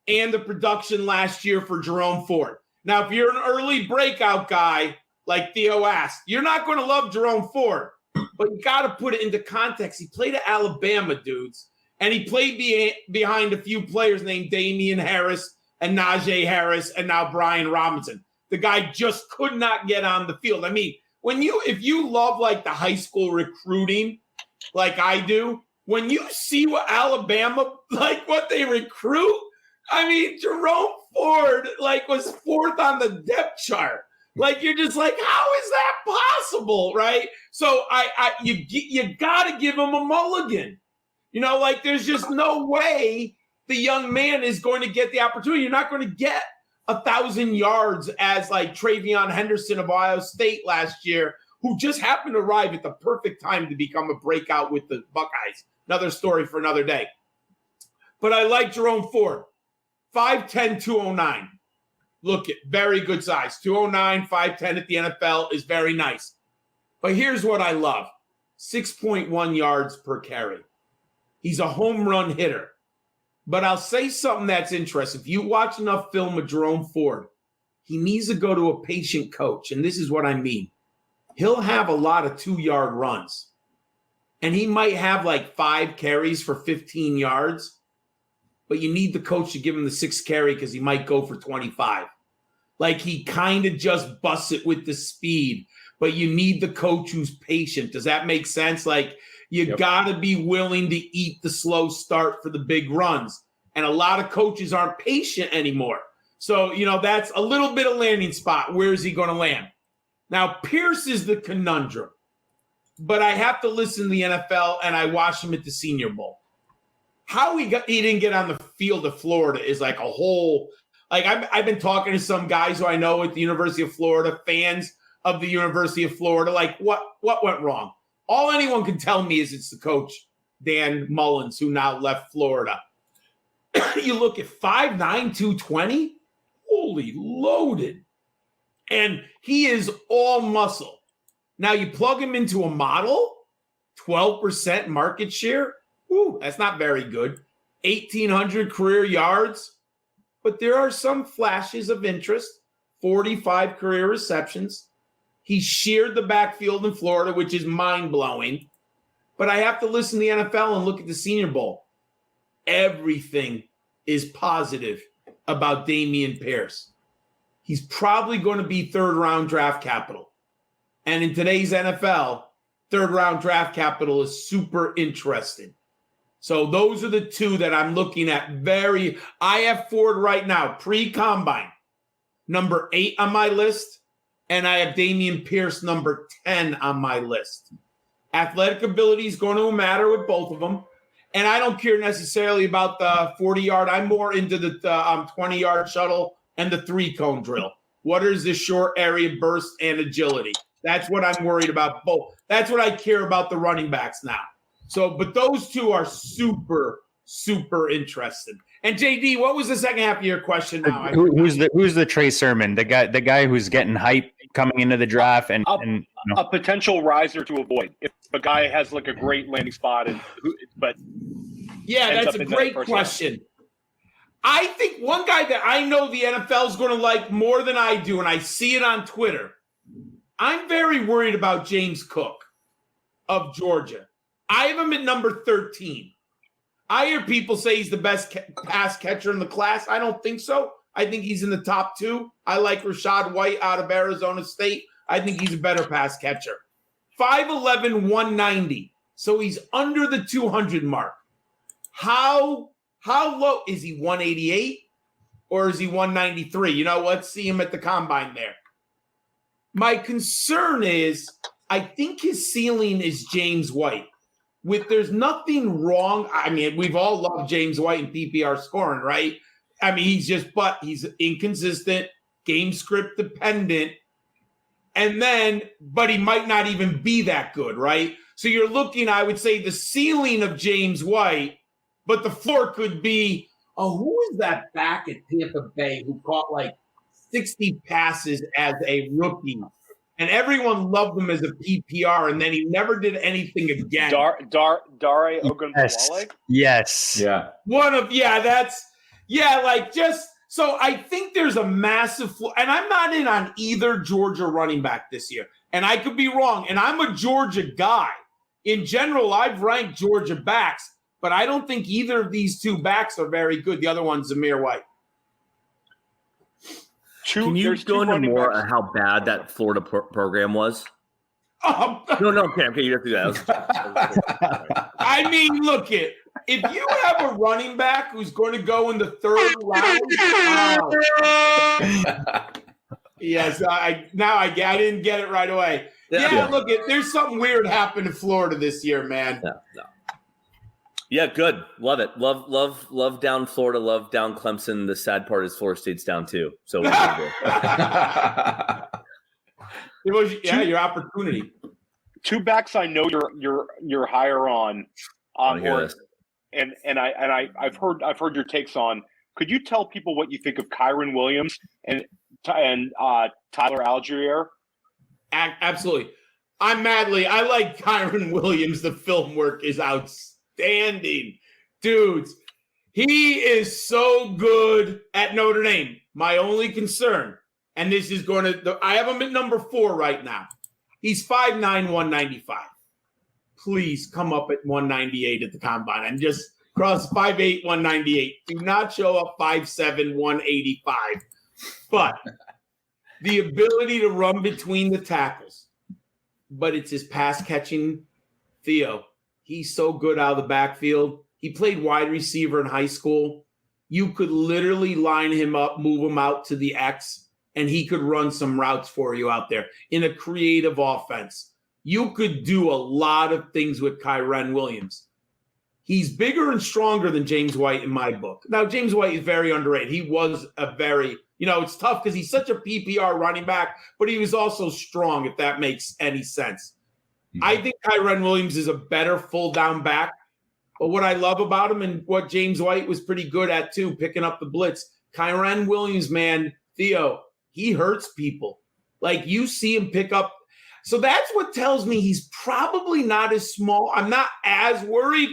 and the production last year for Jerome Ford. Now, if you're an early breakout guy, like Theo asked, you're not going to love Jerome Ford, but you got to put it into context. He played at Alabama, dudes, and he played behind a few players named Damian Harris and Najee Harris and now Brian Robinson. The guy just could not get on the field. I mean, if you love like the high school recruiting, like I do, when you see what Alabama, like what they recruit, I mean, Jerome Ford like was 4th on the depth chart. Like you're just like, how is that possible, right? So you got to give him a mulligan. You know, like there's just no way the young man is going to get the opportunity. You're not going to get 1,000 yards as like Travion Henderson of Ohio State last year, who just happened to arrive at the perfect time to become a breakout with the Buckeyes. Another story for another day. But I like Jerome Ford. 5'10", 209. Look at very good size. 209, 5'10 at the NFL is very nice. But here's what I love. 6.1 yards per carry. He's a home run hitter. But I'll say something that's interesting. If you watch enough film of Jerome Ford, he needs to go to a patient coach. And this is what I mean. He'll have a lot of 2-yard runs. And he might have like 5 carries for 15 yards. But you need the coach to give him the 6th carry because he might go for 25. Like he kind of just busts it with the speed. But you need the coach who's patient. Does that make sense? Like you got to be willing to eat the slow start for the big runs. And a lot of coaches aren't patient anymore. So, you know, that's a little bit of landing spot. Where is he going to land? Now, Pierce is the conundrum. But I have to listen to the NFL, and I watched him at the Senior Bowl. How he didn't get on the field of Florida is like a whole – like I've been talking to some guys who I know at the University of Florida, fans of the University of Florida. Like, what went wrong? All anyone can tell me is it's the coach, Dan Mullins, who now left Florida. You look at 5'9", 220, holy loaded. And he is all muscle. Now you plug him into a model, 12% market share. Ooh, that's not very good. 1,800 career yards. But there are some flashes of interest. 45 career receptions, He sheared the backfield in Florida, which is mind-blowing. But I have to listen to the NFL and look at the Senior Bowl. Everything is positive about Dameon Pierce. He's probably going to be third-round draft capital. And in today's NFL, third-round draft capital is super interesting. So those are the two that I'm looking at I have Ford right now, pre-combine, number 8 on my list, and I have Dameon Pierce number 10 on my list. Athletic ability is going to matter with both of them. And I don't care necessarily about the 40-yard. I'm more into the 20-yard shuttle and the 3-cone drill. What is the short area burst and agility? That's what I'm worried about both. That's what I care about the running backs now. So, but those two are super, super interesting. And JD, what was the second half of your question now?
Who's the Trey Sermon? The guy who's getting hype coming into the draft and
a potential riser to avoid if a guy has like a great landing spot but
that's a great question. I think one guy that I know the NFL is going to like more than I do, and I see it on Twitter. I'm very worried about James Cook of Georgia. I have him at number 13. I hear people say he's the best pass catcher in the class. I don't think so. I think he's in the top 2. I like Rashad White out of Arizona State. I think he's a better pass catcher. 5'11", 190. So he's under the 200 mark. How low? Is he 188 or is he 193? Let's see him at the combine there. My concern is I think his ceiling is James White. There's nothing wrong. I mean, we've all loved James White in PPR scoring, right? I mean, he's inconsistent, game script dependent. But he might not even be that good, right? So you're looking, I would say, the ceiling of James White, but the floor could be, who is that back at Tampa Bay who caught like 60 passes as a rookie? And everyone loved him as a PPR, and then he never did anything again.
Dare Ogunbowale?
Yes.
Yeah.
So I think there's a massive floor, and I'm not in on either Georgia running back this year, and I could be wrong, and I'm a Georgia guy. In general, I've ranked Georgia backs, but I don't think either of these two backs are very good. The other one's Zamir White.
Can you go into more on how bad that Florida program was? No, okay, you have to do that.
I mean, look if you have a running back who's going to go in the 3rd round, yes, I didn't get it right away. Yeah. Look, there's something weird happened in Florida this year, man.
No. Yeah, good. Love it. Love down Florida. Love down Clemson. The sad part is Florida State's down too. So
it was your opportunity.
2 backs I know you're higher on board, and I've heard your takes on. Could you tell people what you think of Kyren Williams and Tyler Algiere?
Absolutely. I like Kyren Williams. The film work is outstanding. Dudes, he is so good at Notre Dame. My only concern, and this is I have him at number 4 right now. He's 5'9", 195. Please come up at 198 at the combine. I'm just cross 5'8", 198. Do not show up 5'7", 185. But the ability to run between the tackles, but it's his pass catching. Theo, he's so good out of the backfield. He played wide receiver in high school. You could literally line him up, move him out to the X, and he could run some routes for you out there in a creative offense. You could do a lot of things with Kyren Williams. He's bigger and stronger than James White in my book. Now, James White is very underrated. He was it's tough because he's such a PPR running back, but he was also strong, if that makes any sense. Mm-hmm. I think Kyren Williams is a better full down back. But what I love about him and what James White was pretty good at too, picking up the blitz, Kyren Williams, man, Theo, he hurts people. Like you see him pick up. So that's what tells me he's probably not as small. I'm not as worried.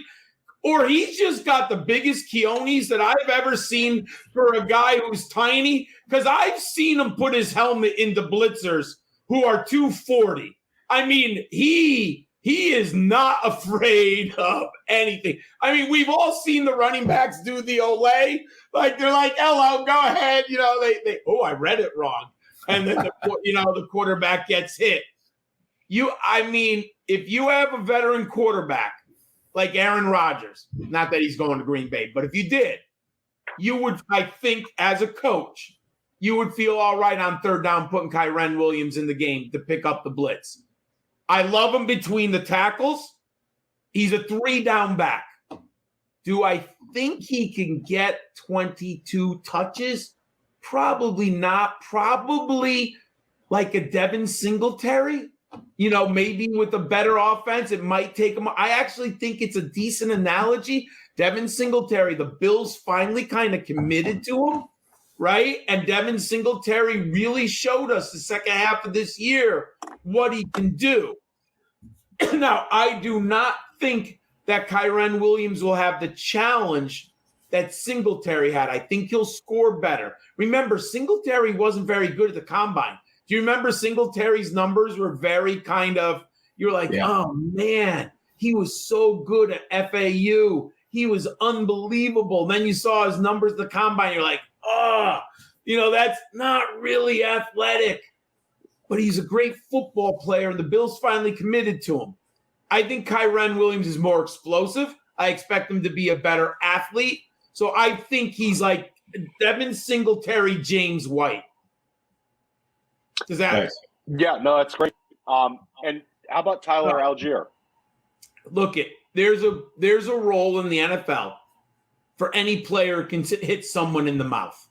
Or he's just got the biggest cojones that I've ever seen for a guy who's tiny. Because I've seen him put his helmet into blitzers who are 240. I mean, he is not afraid of anything. I mean, we've all seen the running backs do the Olay. Like, they're like, hello, go ahead. You know, they I read it wrong. And then, the quarterback gets hit. If you have a veteran quarterback like Aaron Rodgers, not that he's going to Green Bay, but if you did, you would, I think, as a coach, you would feel all right on third down putting Kyren Williams in the game to pick up the blitz. I love him between the tackles. He's a 3-down back. Do I think he can get 22 touches? Probably not. Probably like a Devin Singletary. Maybe with a better offense, it might take him. I actually think it's a decent analogy. Devin Singletary, the Bills finally kind of committed to him, right? And Devin Singletary really showed us the second half of this year what he can do. Now, I do not think that Kyren Williams will have the challenge that Singletary had. I think he'll score better. Remember, Singletary wasn't very good at the combine. Do you remember Singletary's numbers were very kind of, you're like, Oh, man, he was so good at FAU. He was unbelievable. Then you saw his numbers at the combine. You're like, that's not really athletic. But he's a great football player, and the Bills finally committed to him. I think Kyren Williams is more explosive. I expect him to be a better athlete. So I think he's like Devin Singletary, James White. Does that?
Nice.
Yeah, no, that's great. And how about Tyler Algiere?
Look, there's a role in the NFL for any player who can hit someone in the mouth.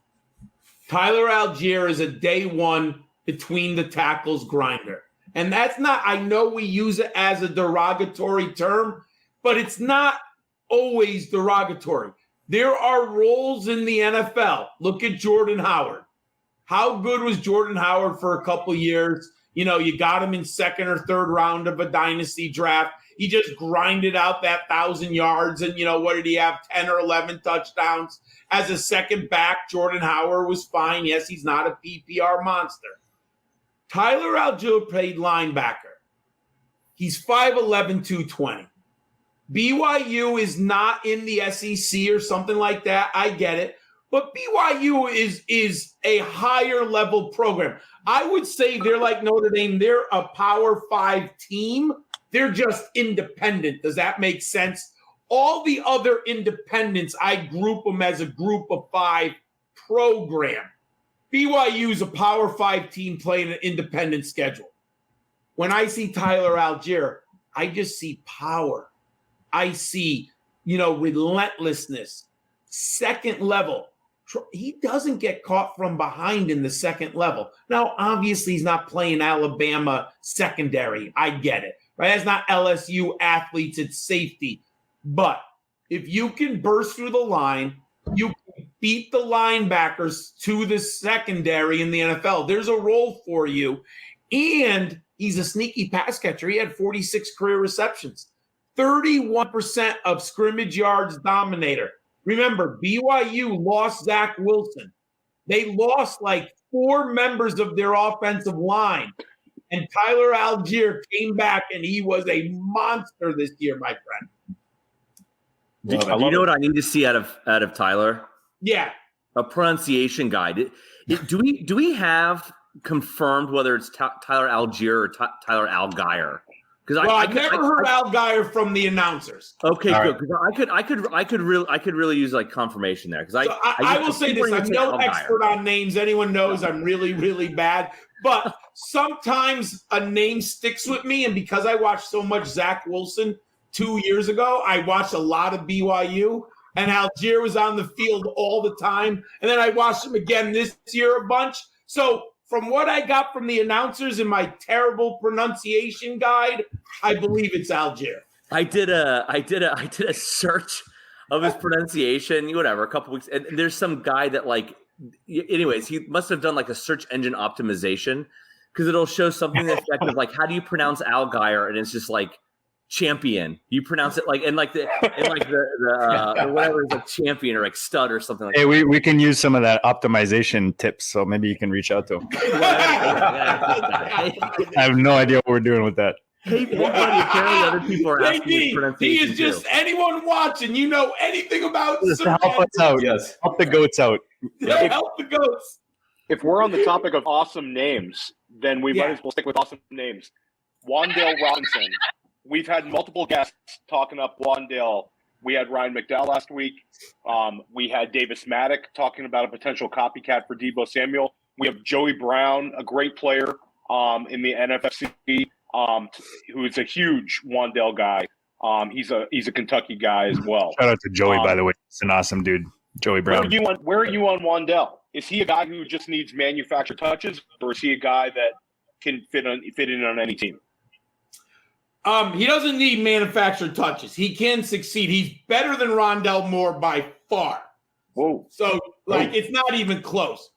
Tyler Algiere is a day one between the tackles grinder. And that's not, I know we use it as a derogatory term, but it's not always derogatory. There are roles in the NFL. Look at Jordan Howard. How good was Jordan Howard for a couple years? You got him in second or third round of a dynasty draft. He just grinded out that 1,000 yards. And, what did he have? 10 or 11 touchdowns. As a second back, Jordan Howard was fine. Yes, he's not a PPR monster. Tyler Algiere played linebacker. He's 5'11", 220. BYU is not in the SEC or something like that. I get it. But BYU is a higher level program. I would say they're like Notre Dame. They're a Power 5 team. They're just independent. Does that make sense? All the other independents, I group them as a group of 5 program. BYU is a Power 5 team playing an independent schedule. When I see Tyler Algiere, I just see power. I see, relentlessness, second level. He doesn't get caught from behind in the second level. Now, obviously, he's not playing Alabama secondary. I get it, right? That's not LSU athletes. It's safety. But if you can burst through the line, you can beat the linebackers to the secondary in the NFL. There's a role for you. And he's a sneaky pass catcher. He had 46 career receptions, 31% of scrimmage yards dominator. Remember, BYU lost Zack Wilson. They lost like 4 members of their offensive line. And Tyler Algiere came back, and he was a monster this year, my friend.
You know what I need to see out of Tyler?
Yeah.
A pronunciation guide. Do we have confirmed whether it's Tyler Algiere or Tyler Algiere? Because
I've never heard Algiere from the announcers.
Okay, good. Because I could really use like confirmation there. Because
I will say this: I'm no expert on names. Anyone knows I'm really, really bad. But sometimes a name sticks with me, and because I watched so much Zack Wilson 2 years ago, I watched a lot of BYU, and Algiere was on the field all the time. And then I watched him again this year a bunch. So from what I got from the announcers in my terrible pronunciation guide, I believe it's Algiere.
I did a search of his pronunciation, whatever, a couple weeks, and there's some guy that anyways, he must have done like a search engine optimization because it'll show something effective like how do you pronounce Algiere, and it's just like champion. You pronounce it like the whatever is like champion or like stud or something like
Hey,
that.
we can use some of that optimization tips, so maybe you can reach out to him. I have no idea what we're doing with that.
Hey, buddy, apparently other people are asking his
He
pronunciation
is just
too.
anyone watching. You know anything about
Just help us out.
Yes.
Help the goats out.
Help the goats.
If we're on the topic of awesome names, then we might as well stick with awesome names. Wendell Robinson. We've had multiple guests talking up Wendell. We had Ryan McDowell last week. We had Davis Maddock talking about a potential copycat for Deebo Samuel. We have Joey Brown, a great player in the NFFC, who is a huge Wendell guy. He's a Kentucky guy as well.
Shout out to Joey, by the way. He's an awesome dude. Joey Brown.
Where are you on Wendell? Is he a guy who just needs manufactured touches, or is he a guy that can fit in on any team?
He doesn't need manufactured touches. He can succeed. He's better than Rondell Moore by far.
Whoa.
So, it's not even close.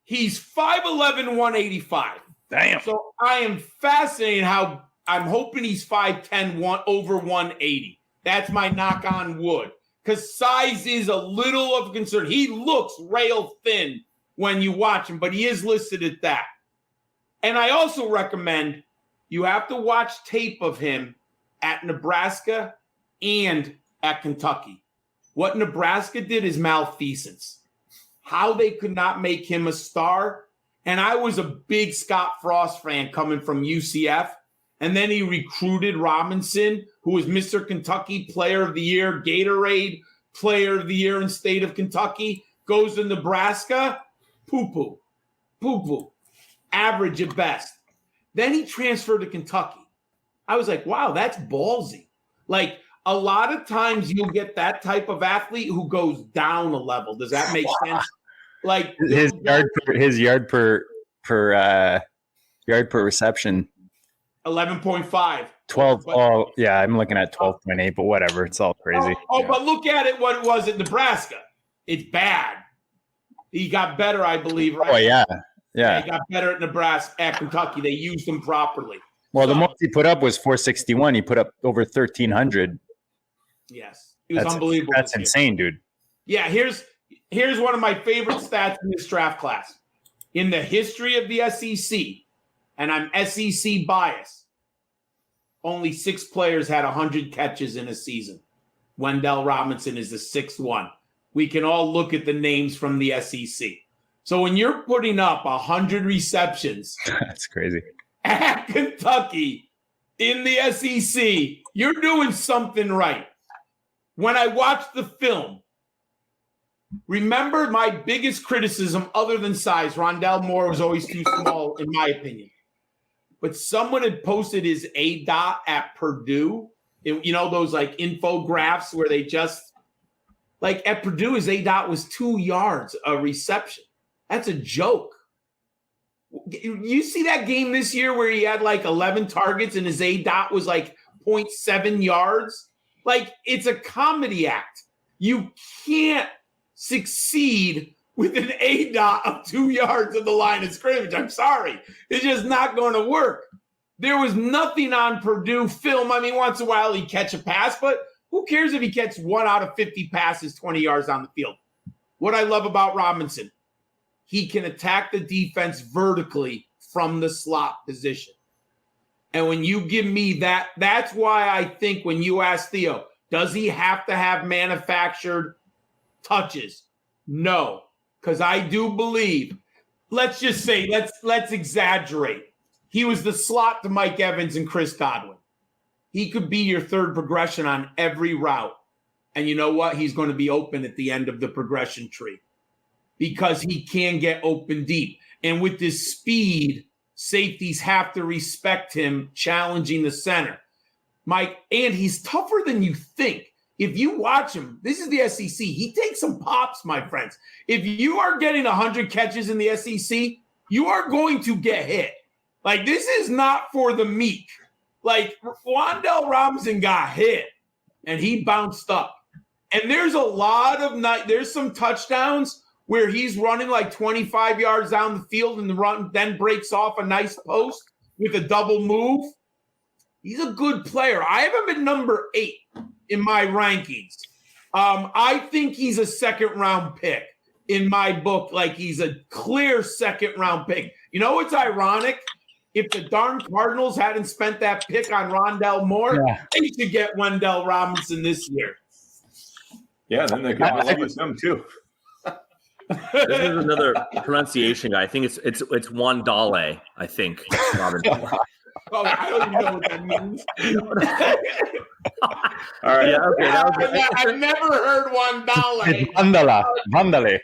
He's 5'11", 185.
Damn.
So I am fascinated how I'm hoping he's 5'10", over 180. That's my knock on wood. Because size is a little of a concern. He looks rail thin when you watch him, but he is listed at that. And I also recommend you have to watch tape of him at Nebraska and at Kentucky. What Nebraska did is malfeasance. How they could not make him a star. And I was a big Scott Frost fan coming from UCF. And then he recruited Robinson, who was Mr. Kentucky Player of the Year, Gatorade Player of the Year in state of Kentucky, goes to Nebraska, poo-poo, average at best. Then he transferred to Kentucky. I was like, wow, that's ballsy. Like, a lot of times you'll get that type of athlete who goes down a level. Does that make sense? Like
his yard per reception.
11.5.
12. Oh, yeah, I'm looking at 12.8, but whatever. It's all crazy.
But look at it, what it was at Nebraska. It's bad. He got better, I believe, right?
Oh, yeah.
He got better at Nebraska, at Kentucky. They used him properly.
Well, the most he put up was 461. He put up over 1,300.
Yes. It was unbelievable.
That's insane, dude.
Yeah, here's one of my favorite stats in this draft class. In the history of the SEC, and I'm SEC biased, only 6 players had 100 catches in a season. Wendell Robinson is the 6th one. We can all look at the names from the SEC. So when you're putting up 100 receptions
that's crazy
at Kentucky in the SEC, you're doing something right. When I watched the film, remember my biggest criticism other than size, Rondell Moore was always too small in my opinion. But someone had posted his ADOT at Purdue. Those like infographics where they just like at Purdue, his ADOT was 2 yards a reception. That's a joke. You see that game this year where he had like 11 targets and his ADOT was like 0.7 yards? Like, it's a comedy act. You can't succeed with an ADOT of 2 yards of the line of scrimmage. I'm sorry. It's just not going to work. There was nothing on Purdue film. I mean, once in a while he'd catch a pass, but who cares if he gets 1 out of 50 passes 20 yards on the field? What I love about Robinson, he can attack the defense vertically from the slot position. And when you give me that, that's why I think when you ask Theo, does he have to have manufactured touches? No, because I do believe, let's just say, let's exaggerate. He was the slot to Mike Evans and Chris Godwin. He could be your third progression on every route. And you know what? He's going to be open at the end of the progression tree because he can get open deep. And with this speed, safeties have to respect him challenging the center. Mike, and he's tougher than you think. If you watch him, this is the SEC. He takes some pops, my friends. If you are getting 100 catches in the SEC, you are going to get hit. Like, this is not for the meek. Like, Wendell Robinson got hit, and he bounced up. And there's there's some touchdowns where he's running like 25 yards down the field and then breaks off a nice post with a double move. He's a good player. I have him at number 8 in my rankings. I think he's a second-round pick in my book. Like, he's a clear second-round pick. You know what's ironic? If the darn Cardinals hadn't spent that pick on Rondell Moore, they should get Wendell Robinson this year.
Yeah, then they could live with them too.
This is another pronunciation guy. I think it's Juan Daley, I think. Robinson.
Oh, I don't even know what that means.
All right.
Yeah, okay.
I've never heard Juan Daley.
Vandale.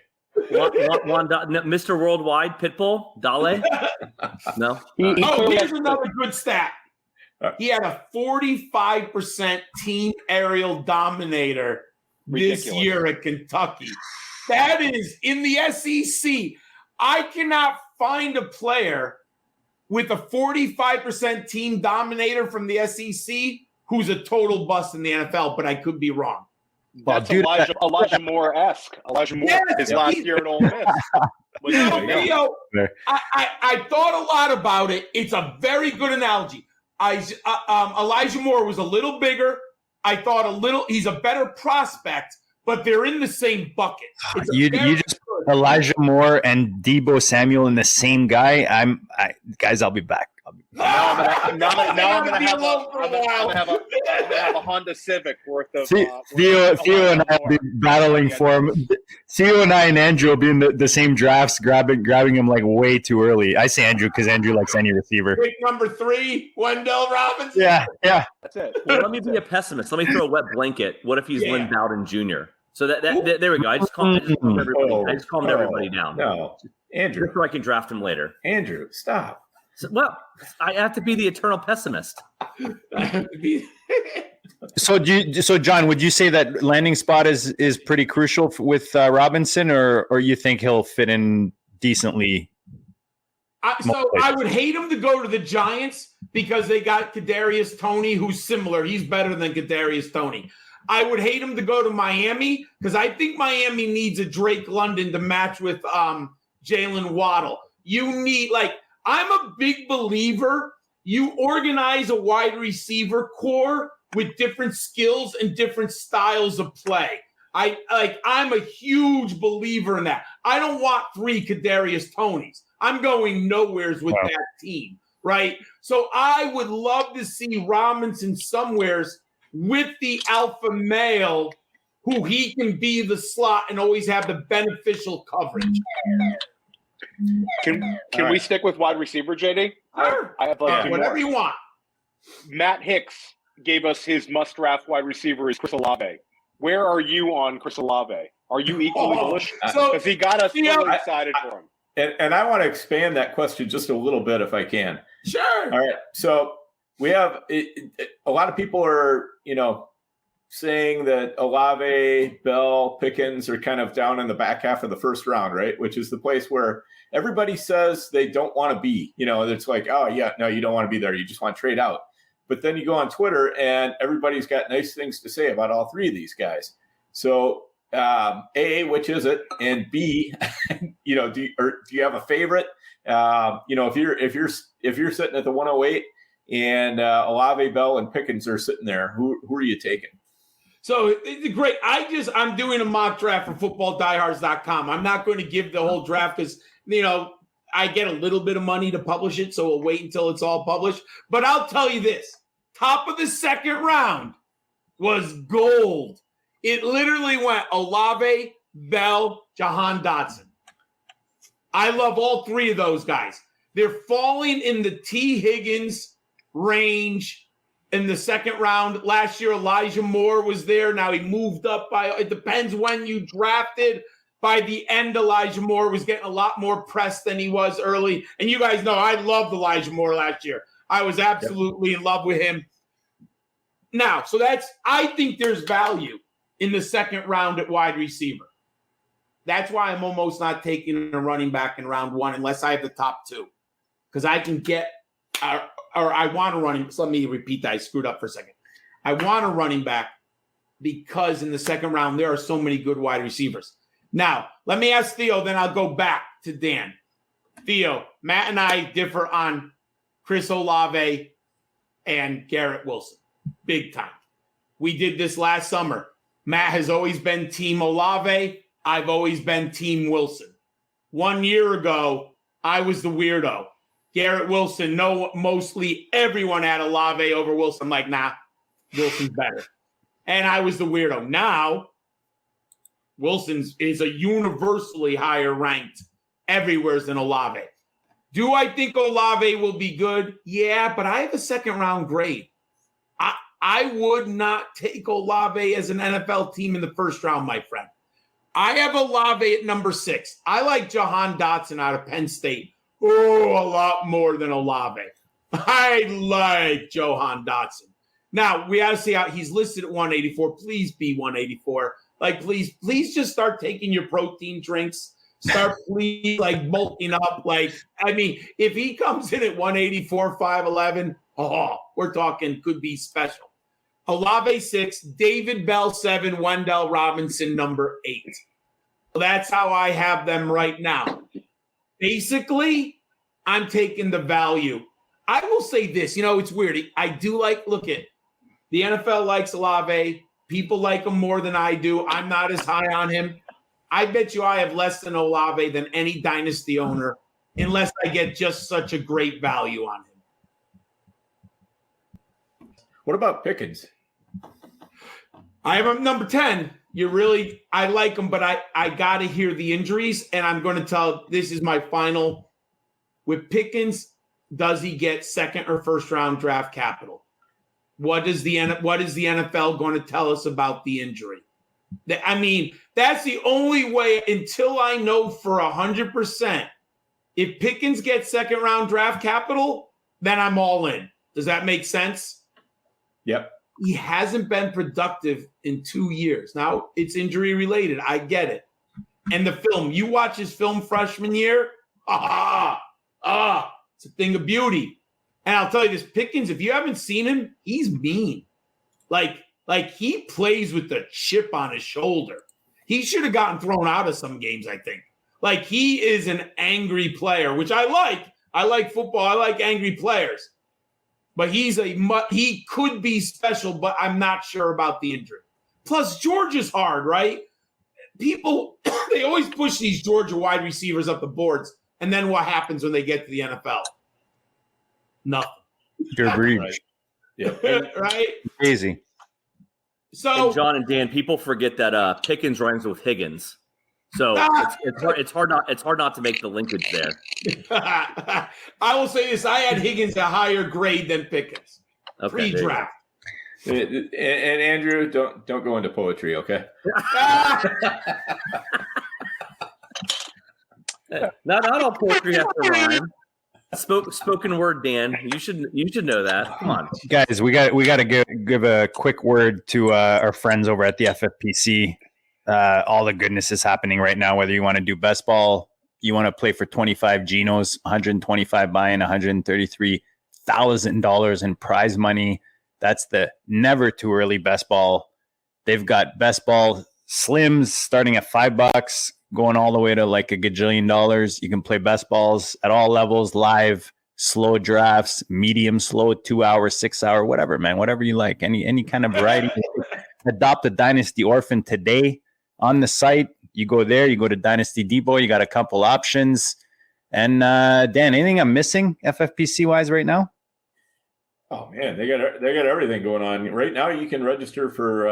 Mr. Worldwide, Pitbull, Dale? No?
Here's another good stat. He had a 45% team aerial dominator this year at Kentucky. That is in the SEC. I cannot find a player with a 45% team dominator from the SEC who's a total bust in the NFL, but I could be wrong.
That's Elijah Moore-esque. Elijah Moore, his last year at Ole Miss.
I thought a lot about it. It's a very good analogy. Elijah Moore was a little bigger. I thought he's a better prospect, but they're in the same bucket.
You just put Elijah Moore and Deebo Samuel in the same guy. Guys, I'll be back.
Now I'm gonna have a Honda Civic worth of.
Theo and I will be battling for him. Theo and I and Andrew will be in the same drafts, grabbing him like way too early. I say Andrew because Andrew likes any receiver.
Pick number 3, Wendell Robinson.
Yeah.
That's it.
Well, let me be a pessimist. Let me throw a wet blanket. What if he's Lynn Bowden Jr.? So that there we go. I just calmed everybody down.
No, Andrew.
Just so I can draft him later.
Andrew, stop.
Well, I have to be the eternal pessimist.
So John, would you say that landing spot is pretty crucial with Robinson, or you think he'll fit in decently?
I would hate him to go to the Giants because they got Kadarius Toney, who's similar. He's better than Kadarius Toney. I would hate him to go to Miami because I think Miami needs a Drake London to match with Jalen Waddle. You need I'm a big believer. You organize a wide receiver core with different skills and different styles of play. I'm a huge believer in that. I don't want 3 Kadarius Toneys. I'm going nowheres with that team, right? So I would love to see Robinson somewheres with the alpha male who he can be the slot and always have the beneficial coverage.
Can we stick with wide receiver, JD?
Sure.
I have
whatever you want.
Matt Hicks gave us his must-draft wide receiver is Chris Olave. Where are you on Chris Olave? Are you equally bullish? Because he got us really excited for him.
And I want to expand that question just a little bit if I can.
Sure.
All right. So we have a lot of people are, saying that Olave, Bell, Pickens are kind of down in the back half of the first round, right? Which is the place where everybody says they don't want to be. It's like, oh, yeah, no, you don't want to be there. You just want to trade out. But then you go on Twitter and everybody's got nice things to say about all 3 of these guys. So A, which is it? And B, do you have a favorite? If you're sitting at the 108 and Olave, Bell, and Pickens are sitting there, who are you taking?
So it's great. I'm doing a mock draft for footballdiehards.com. I'm not going to give the whole draft because, I get a little bit of money to publish it. So we'll wait until it's all published. But I'll tell you this, top of the second round was gold. It literally went Olave, Bell, Jahan Dotson. I love all 3 of those guys. They're falling in the T. Higgins range in the second round. Last year, Elijah Moore was there. Now he moved up it depends when you drafted. By the end, Elijah Moore was getting a lot more press than he was early. And you guys know I loved Elijah Moore last year. I was absolutely in love with him. Now, I think there's value in the second round at wide receiver. That's why I'm almost not taking a running back in round 1 unless I have the top 2. Because I can get or I want a running. So let me repeat that. I screwed up for a second. I want a running back because in the second round, there are so many good wide receivers. Now, let me ask Theo, then I'll go back to Dan. Theo, Matt and I differ on Chris Olave and Garrett Wilson. Big time. We did this last summer. Matt has always been Team Olave. I've always been Team Wilson. 1 year ago, I was the weirdo. Garrett Wilson, mostly everyone had Olave over Wilson. I'm like, nah, Wilson's better. And I was the weirdo. Now, Wilson is a universally higher ranked everywhere than Olave. Do I think Olave will be good? Yeah, but I have a second round grade. I would not take Olave as an NFL team in the first round, my friend. I have Olave at number 6. I like Jahan Dotson out of Penn State. Oh, a lot more than Olave. I like Jahan Dotson. Now, we got to see how he's listed at 184. Please be 184. Like, please just start taking your protein drinks. Start please like bulking up. Like, I mean, if he comes in at 184, 5'11", we're talking could be special. Olave 6, David Bell 7, Wendell Robinson number 8. That's how I have them right now. Basically, I'm taking the value. I will say this, it's weird. I do look at the NFL likes Olave. People like him more than I do. I'm not as high on him. I bet you I have less than Olave than any Dynasty owner, unless I get just such a great value on him.
What about Pickens?
I have him number 10. I like him, but I got to hear the injuries, and I'm going to tell this is my final. With Pickens, does he get second or first round draft capital? What is the NFL going to tell us about the injury? I mean, that's the only way until I know for 100%. If Pickens gets second round draft capital, then I'm all in. Does that make sense?
Yep.
He hasn't been productive in 2 years. Now, it's injury related. I get it. And the film, you watch his film freshman year, it's a thing of beauty. And I'll tell you this, Pickens, if you haven't seen him, he's mean. Like he plays with the chip on his shoulder. He should have gotten thrown out of some games, I think. Like, he is an angry player, which I like. I like football. I like angry players. But he could be special, but I'm not sure about the injury. Plus, Georgia's hard, right? People, they always push these Georgia wide receivers up the boards. And then what happens when they get to the NFL? Nothing.
Your breed.
Right. Yeah.
Right?
Crazy.
So,
and John and Dan, people forget that Pickens rhymes with Higgins. So it's hard not to make the linkage there.
I will say this: I had Higgins a higher grade than Pickens pre-draft.
And Andrew, don't go into poetry, okay?
Not all poetry has to rhyme. Spoken word, Dan. You should know that. Come on,
guys. We got to give a quick word to our friends over at the FFPC. All the goodness is happening right now. Whether you want to do best ball, you want to play for 25 Genos, 125 buy-in, $133,000 in prize money. That's the never too early best ball. They've got best ball slims starting at $5, going all the way to like $1 gajillion. You can play best balls at all levels, live, slow drafts, medium slow, 2 hour, 6 hour, whatever, man, whatever you like. Any kind of variety. Adopt a Dynasty Orphan today. On the site, you go there, you go to Dynasty Depot, you got a couple options. And Dan, anything I'm missing FFPC wise right now?
Oh man, they got everything going on right now. You can register for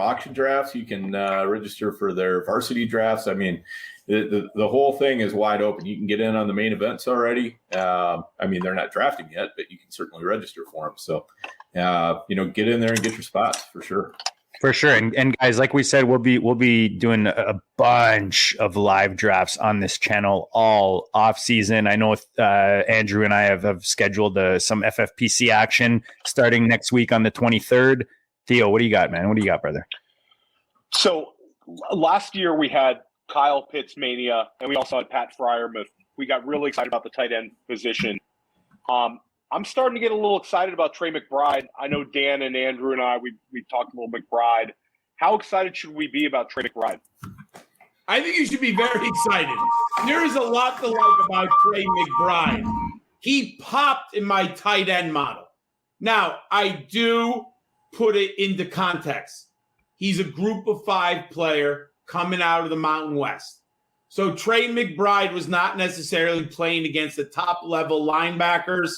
auction drafts. You can register for their varsity drafts. I mean, the whole thing is wide open. You can get in on the main events already. I mean, they're not drafting yet, but you can certainly register for them. So, get in there and get your spots for sure.
For sure. And guys, like we said, we'll be doing a bunch of live drafts on this channel all off season. I know Andrew and I have scheduled some FFPC action starting next week on the 23rd. Theo, what do you got, man? What do you got, brother?
So last year we had Kyle Pitts mania, and we also had Pat Freiermuth. We got really excited about the tight end position. I'm starting to get a little excited about Trey Mcbride. I know Dan and Andrew and I, we talked a little McBride. How excited should we be about Trey McBride?
I think you should be very excited. There is a lot to like about Trey McBride. He popped in my tight end model. Now, I do put it into context. He's a group of 5 player coming out of the Mountain West. So Trey McBride was not necessarily playing against the top-level linebackers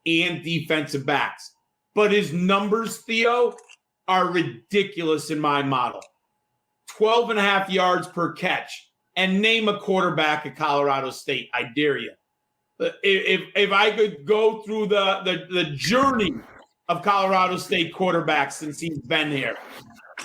and defensive backs. But his numbers, Theo, are ridiculous in my model. 12.5 yards per catch. And name a quarterback at Colorado State. I dare you. If I could go through the journey of Colorado State quarterbacks since he's been here.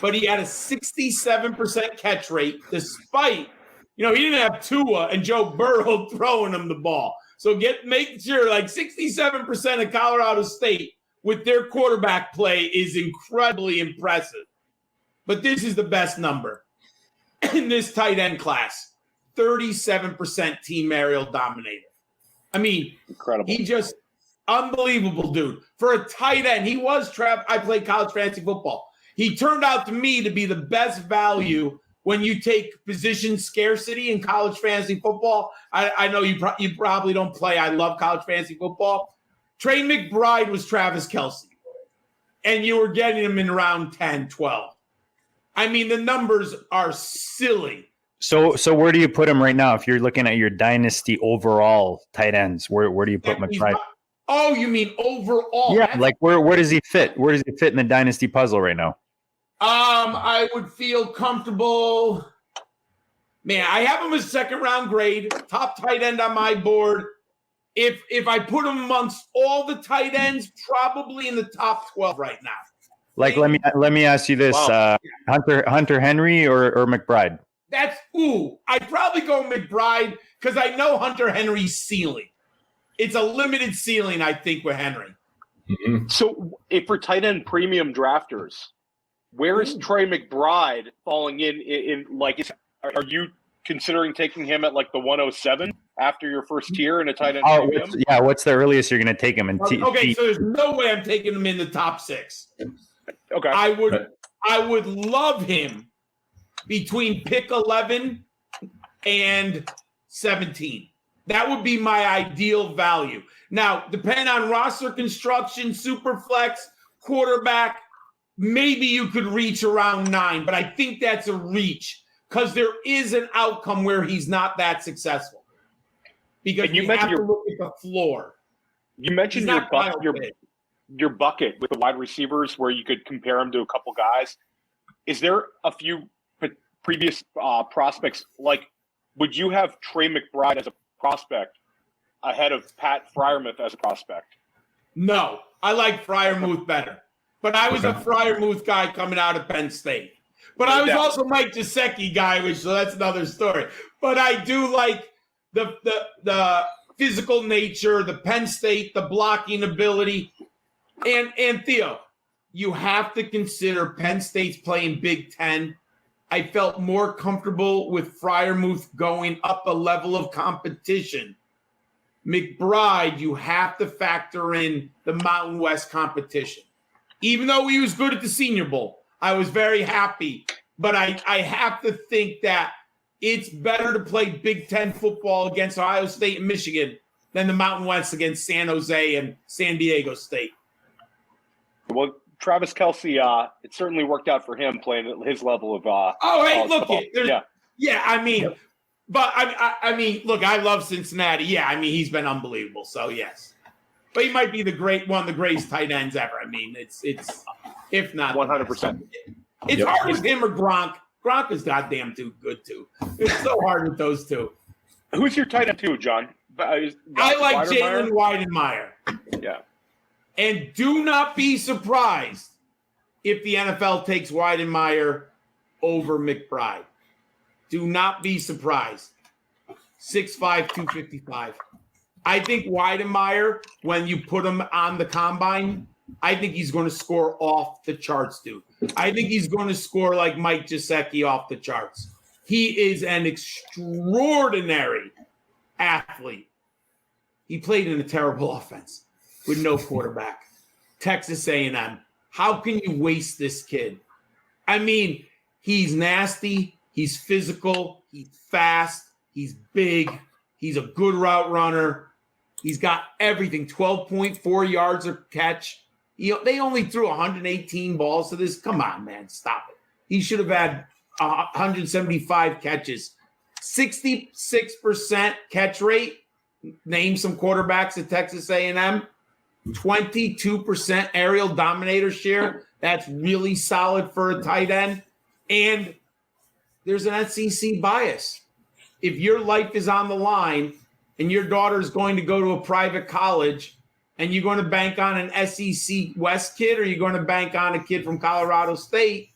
But he had a 67% catch rate despite, he didn't have Tua and Joe Burrow throwing him the ball. So make sure 67% of Colorado State with their quarterback play is incredibly impressive. But this is the best number in this tight end class, 37% team aerial dominator. I mean,
incredible.
He just unbelievable, dude. For a tight end, he was I played college fantasy football. He turned out to me to be the best value when you take position scarcity in college fantasy football. I know you probably don't play. I love college fantasy football. Trey McBride was Travis Kelsey, and you were getting him in round 10, 12. I mean, the numbers are silly.
So where do you put him right now? If you're looking at your dynasty overall tight ends, where do you put McBride?
Oh, you mean overall?
Yeah, where does he fit? Where does he fit in the dynasty puzzle right now?
I would feel comfortable. Man, I have him as second round grade, top tight end on my board. If I put him amongst all the tight ends, probably in the top 12 right now.
Let me ask you this:
Wow.
Hunter Henry or McBride?
I'd probably go McBride because I know Hunter Henry's ceiling. It's a limited ceiling, I think, with Henry.
Mm-hmm.
So if for tight end premium drafters, where is Trey McBride falling in are you considering taking him at the 107 after your first tier in a tight end premium?
What's the earliest you're going to take him?
Okay, so there's no way I'm taking him in the top 6.
Okay.
I would love him between pick 11 and 17. That would be my ideal value. Now, depending on roster construction, super flex, quarterback, maybe you could reach around 9, but I think that's a reach because there is an outcome where he's not that successful. Because you have to look at the floor.
You mentioned your bucket with the wide receivers where you could compare him to a couple guys. Is there a few previous prospects? Would you have Trey McBride as a prospect ahead of Pat Freiermuth as a prospect?
No, I like Freiermuth better. But I was a Freiermuth guy coming out of Penn State. But I was also Mike Gesicki guy, so that's another story. But I do like the physical nature, the Penn State, the blocking ability. And Theo, you have to consider Penn State's playing Big Ten. I felt more comfortable with Freiermuth going up a level of competition. McBride, you have to factor in the Mountain West competition. Even though he was good at the Senior Bowl, I was very happy. But I have to think that it's better to play Big Ten football against Ohio State and Michigan than the Mountain West against San Jose and San Diego State.
Well, Travis Kelsey, it certainly worked out for him playing at his level of look, I love Cincinnati. Yeah, I mean, he's been unbelievable. So yes, but he might be one of the greatest tight ends ever. I mean, it's if not 100%.
It's hard with him or Gronk. Gronk is goddamn too good too. It's so hard with those two.
Who's your tight end too, John?
I like Jalen Weidenmeyer.
Yeah.
And do not be surprised if the NFL takes Weidenmeyer over McBride. Do not be surprised. 6'5", 255. I think Weidenmeyer, when you put him on the combine, I think he's going to score off the charts, dude. I think he's going to score like Mike Gesicki off the charts. He is an extraordinary athlete. He played in a terrible offense with no quarterback. Texas A&M. How can you waste this kid? I mean, he's nasty. He's physical. He's fast. He's big. He's a good route runner. He's got everything. 12.4 yards a catch. They only threw 118 balls to this. Come on, man. Stop it. He should have had 175 catches. 66% catch rate. Name some quarterbacks at Texas A&M. 22% aerial dominator share. That's really solid for a tight end. And there's an SEC bias. If your life is on the line and your daughter is going to go to a private college and you're going to bank on an SEC West kid or you're going to bank on a kid from Colorado State,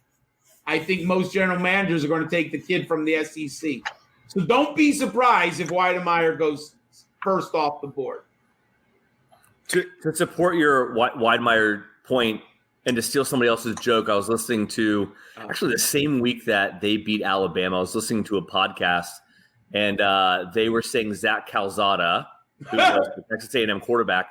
I think most general managers are going to take the kid from the SEC. So don't be surprised if Weidemeyer goes first off the board.
To support your Weidemeyer point and to steal somebody else's joke, I was listening to actually the same week that they beat Alabama. I was listening to a podcast, and they were saying Zach Calzada, who was the Texas A&M quarterback,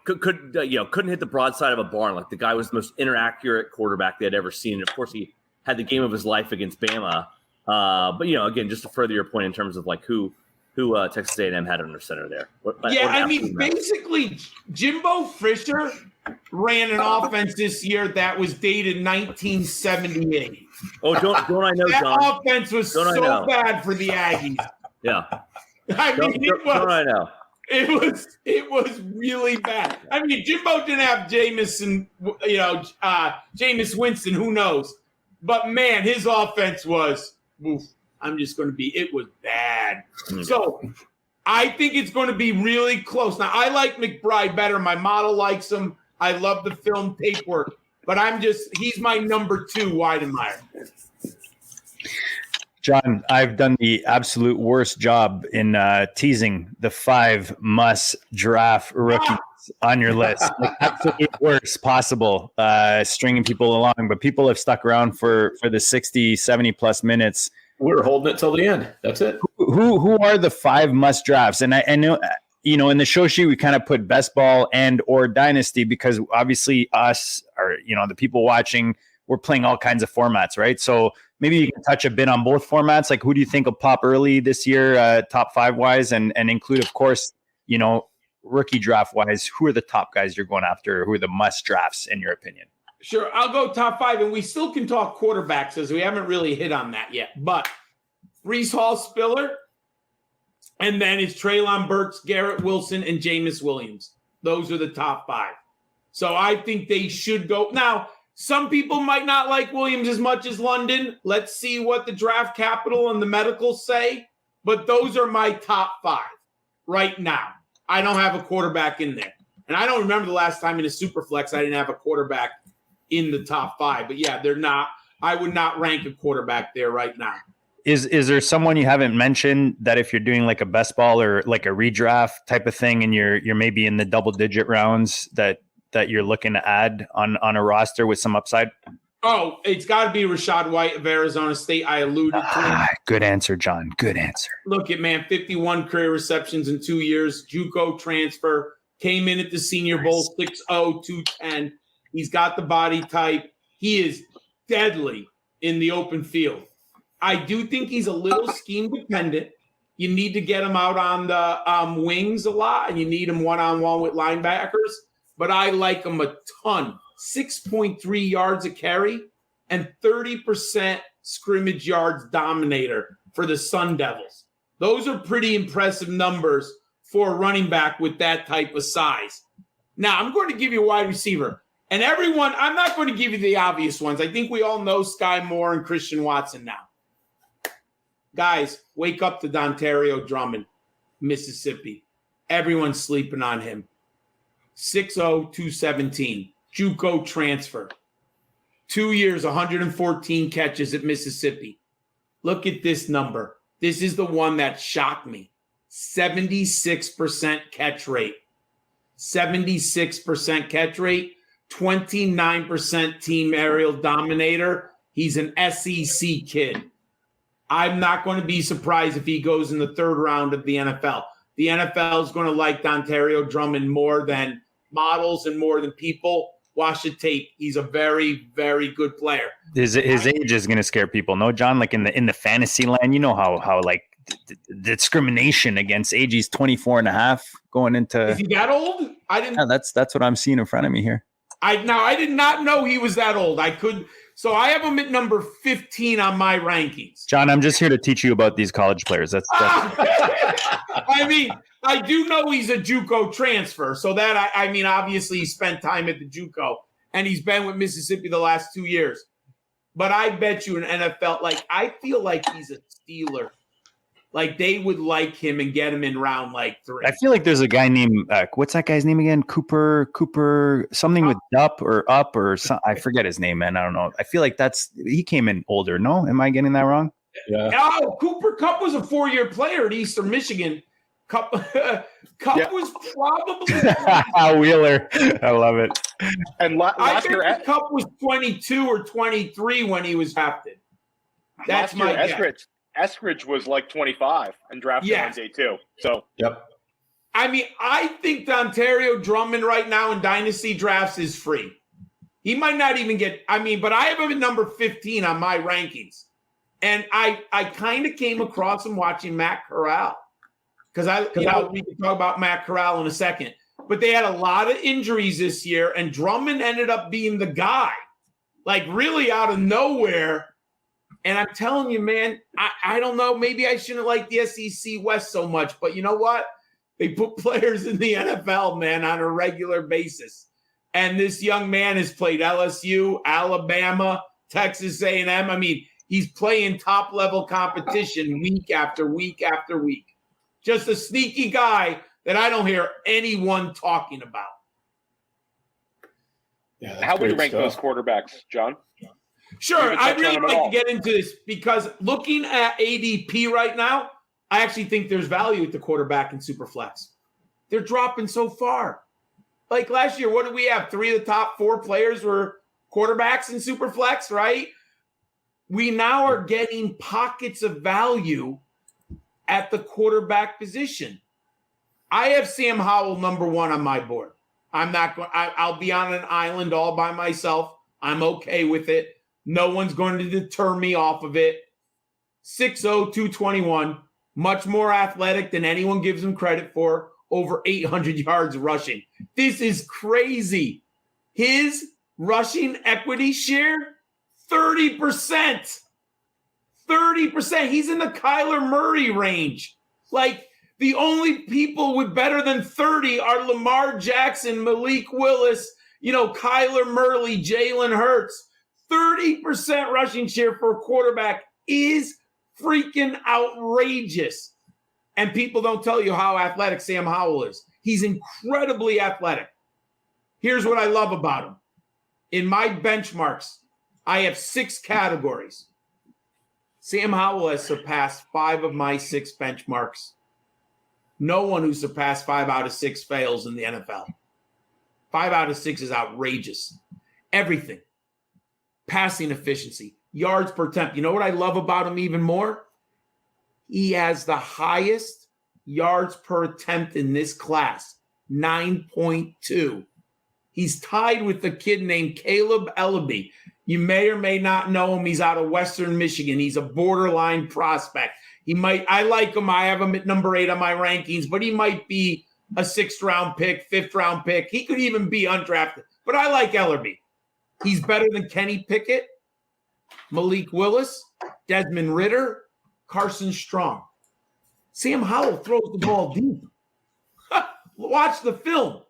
couldn't hit the broadside of a barn. Like the guy was the most inaccurate quarterback they had ever seen. And of course, he had the game of his life against Bama. But again, just to further your point in terms of like who Texas A&M had under center there.
Basically, Jimbo Fisher ran an offense this year that was dated 1978.
Oh, don't I know,
that
John?
That offense was so bad for the Aggies.
Yeah.
Don't I know? It was really bad. I mean, Jimbo didn't have Jameis Winston, who knows? But, man, his offense was it was bad. So I think it's going to be really close. Now, I like McBride better. My model likes him. I love the film tape work. But he's my number 2 Weidemeyer.
John, I've done the absolute worst job in teasing the 5 must-draft rookies on your list. Like, absolute worst possible, stringing people along. But people have stuck around for the 60, 70-plus minutes.
We're holding it till the end. That's it.
Who are the 5 must drafts? And I know, in the show sheet, we kind of put best ball and or dynasty because obviously us or, the people watching, we're playing all kinds of formats, right? So maybe you can touch a bit on both formats. Like who do you think will pop early this year, top 5 wise and include, of course, rookie draft wise, who are the top guys you're going after? Who are the must drafts in your opinion?
Sure, I'll go top 5, and we still can talk quarterbacks as we haven't really hit on that yet. But Breece Hall, Spiller, and then it's Treylon Burke, Garrett Wilson, and Jameis Williams. Those are the top 5. So I think they should go. Now, some people might not like Williams as much as London. Let's see what the draft capital and the medicals say. But those are my top 5 right now. I don't have a quarterback in there. And I don't remember the last time in a Superflex I didn't have a quarterback in the top 5. But yeah, they're not. I would not rank a quarterback there right now.
Is there someone you haven't mentioned that if you're doing like a best ball or like a redraft type of thing and you're maybe in the double digit rounds that you're looking to add on a roster with some upside?
Oh, it's got to be Rachaad White of Arizona State. I alluded to him.
Good answer, John. Good answer.
Look at, man, 51 career receptions in 2 years. JUCO transfer. Came in at the Senior Bowl, 6'0", 210. He's got the body type. He is deadly in the open field. I do think he's a little scheme dependent. You need to get him out on the wings a lot, and you need him one-on-one with linebackers. But I like him a ton. 6.3 yards a carry and 30% scrimmage yards dominator for the Sun Devils. Those are pretty impressive numbers for a running back with that type of size. Now, I'm going to give you a wide receiver. And everyone, I'm not going to give you the obvious ones. I think we all know Skye Moore and Christian Watson now. Guys, wake up to Dontario Drummond, Mississippi. Everyone's sleeping on him. 6'0", 217. JUCO transfer. 2 years, 114 catches at Mississippi. Look at this number. This is the one that shocked me. 76% catch rate. 76% catch rate. 29% team aerial dominator. He's an SEC kid. I'm not going to be surprised if he goes in the 3rd round of the NFL. The NFL is going to like Dontario Drummond more than models and more than people. Watch the tape. He's a very, very good player.
His age is going to scare people. No, John, like in the fantasy land, you know how like the discrimination against age. He's 24 and a half going into.
Is he that old? I didn't.
Yeah, that's what I'm seeing in front of me here.
I did not know he was that old. So I have him at number 15 on my rankings.
John, I'm just here to teach you about these college players. That's
I mean, I do know he's a JUCO transfer, so that I mean, obviously he spent time at the JUCO, and he's been with Mississippi the last 2 years. But I bet you an NFL, like I feel like he's a Steeler. Like they would like him and get him in round like 3.
I feel like there's a guy named what's that guy's name again? Cooper, something with up or some, I forget his name, man. I don't know. I feel like he came in older. No, am I getting that wrong?
Yeah.
Oh, Cooper Kupp was a 4-year player at Eastern Michigan. Kupp was probably
Wheeler. I love it.
And last year,
Kupp was 22 or 23 when he was drafted. That's my guess.
Eskridge was like 25 and drafted on day 2. So,
yep.
I mean, I think the Ontario Drummond right now in Dynasty drafts is free. He might not even get, but I have him at number 15 on my rankings. And I kind of came across him watching Matt Corral. Because we can talk about Matt Corral in a second. But they had a lot of injuries this year, and Drummond ended up being the guy, like really out of nowhere. And I'm telling you, man, I don't know. Maybe I shouldn't like the SEC West so much, but you know what? They put players in the NFL, man, on a regular basis. And this young man has played LSU, Alabama, Texas A&M. I mean, he's playing top-level competition week after week after week. Just a sneaky guy that I don't hear anyone talking about.
Yeah,
how would you rank those quarterbacks, John?
Sure, I'd really like to get into this because looking at ADP right now, I actually think there's value at the quarterback in Superflex. They're dropping so far. Like last year, what did we have? 3 of the top 4 players were quarterbacks in Superflex, right? We now are getting pockets of value at the quarterback position. I have Sam Howell number 1 on my board. I'll be on an island all by myself. I'm okay with it. No one's going to deter me off of it. 6'0", 221, much more athletic than anyone gives him credit for, over 800 yards rushing. This is crazy. His rushing equity share, 30%. 30%. He's in the Kyler Murray range. Like, the only people with better than 30 are Lamar Jackson, Malik Willis, Kyler Murray, Jalen Hurts. 30% rushing share for a quarterback is freaking outrageous. And people don't tell you how athletic Sam Howell is. He's incredibly athletic. Here's what I love about him. In my benchmarks, I have 6 categories. Sam Howell has surpassed 5 of my 6 benchmarks. No one who surpassed 5 out of 6 fails in the NFL. 5 out of 6 is outrageous. Everything. Passing efficiency, yards per attempt. You know what I love about him even more? He has the highest yards per attempt in this class, 9.2. He's tied with a kid named Caleb Elleby. You may or may not know him. He's out of Western Michigan. He's a borderline prospect. I like him. I have him at number 8 on my rankings, but he might be a 6th-round pick, 5th-round pick. He could even be undrafted, but I like Elleby. He's better than Kenny Pickett, Malik Willis, Desmond Ridder, Carson Strong. Sam Howell throws the ball deep. Watch the film.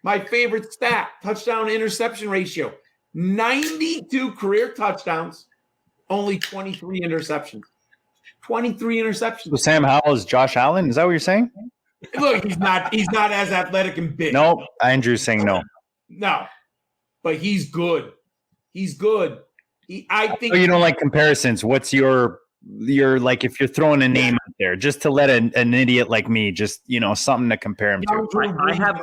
My favorite stat, touchdown-interception ratio. 92 career touchdowns, only 23 interceptions. 23 interceptions.
So Sam Howell is Josh Allen? Is that what you're saying?
Look, he's not as athletic and big.
No, Andrew's saying no.
No. But he's good. He's good. I think
you don't like comparisons. What's your like if you're throwing a name out there just to let an idiot like me just something to compare him to?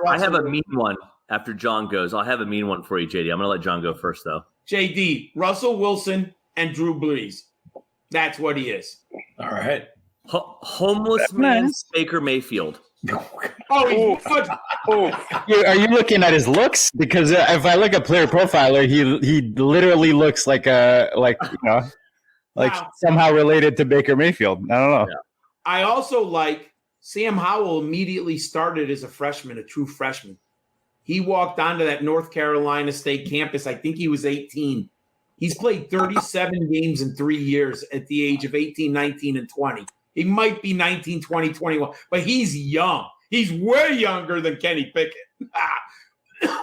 I have a mean one after John goes. I'll have a mean one for you, JD. I'm gonna let John go first though.
JD, Russell Wilson and Drew Brees. That's what he is.
All right.
Homeless man Baker Mayfield.
Are you
looking at his looks? Because if I look at Player Profiler, he literally looks like somehow related to Baker Mayfield. I don't know.
Yeah. I also like Sam Howell immediately started as a freshman, a true freshman. He walked onto that North Carolina State campus. I think he was 18. He's played 37 games in 3 years at the age of 18, 19, and 20. He might be 19, 20, 21, but he's young. He's way younger than Kenny Pickett.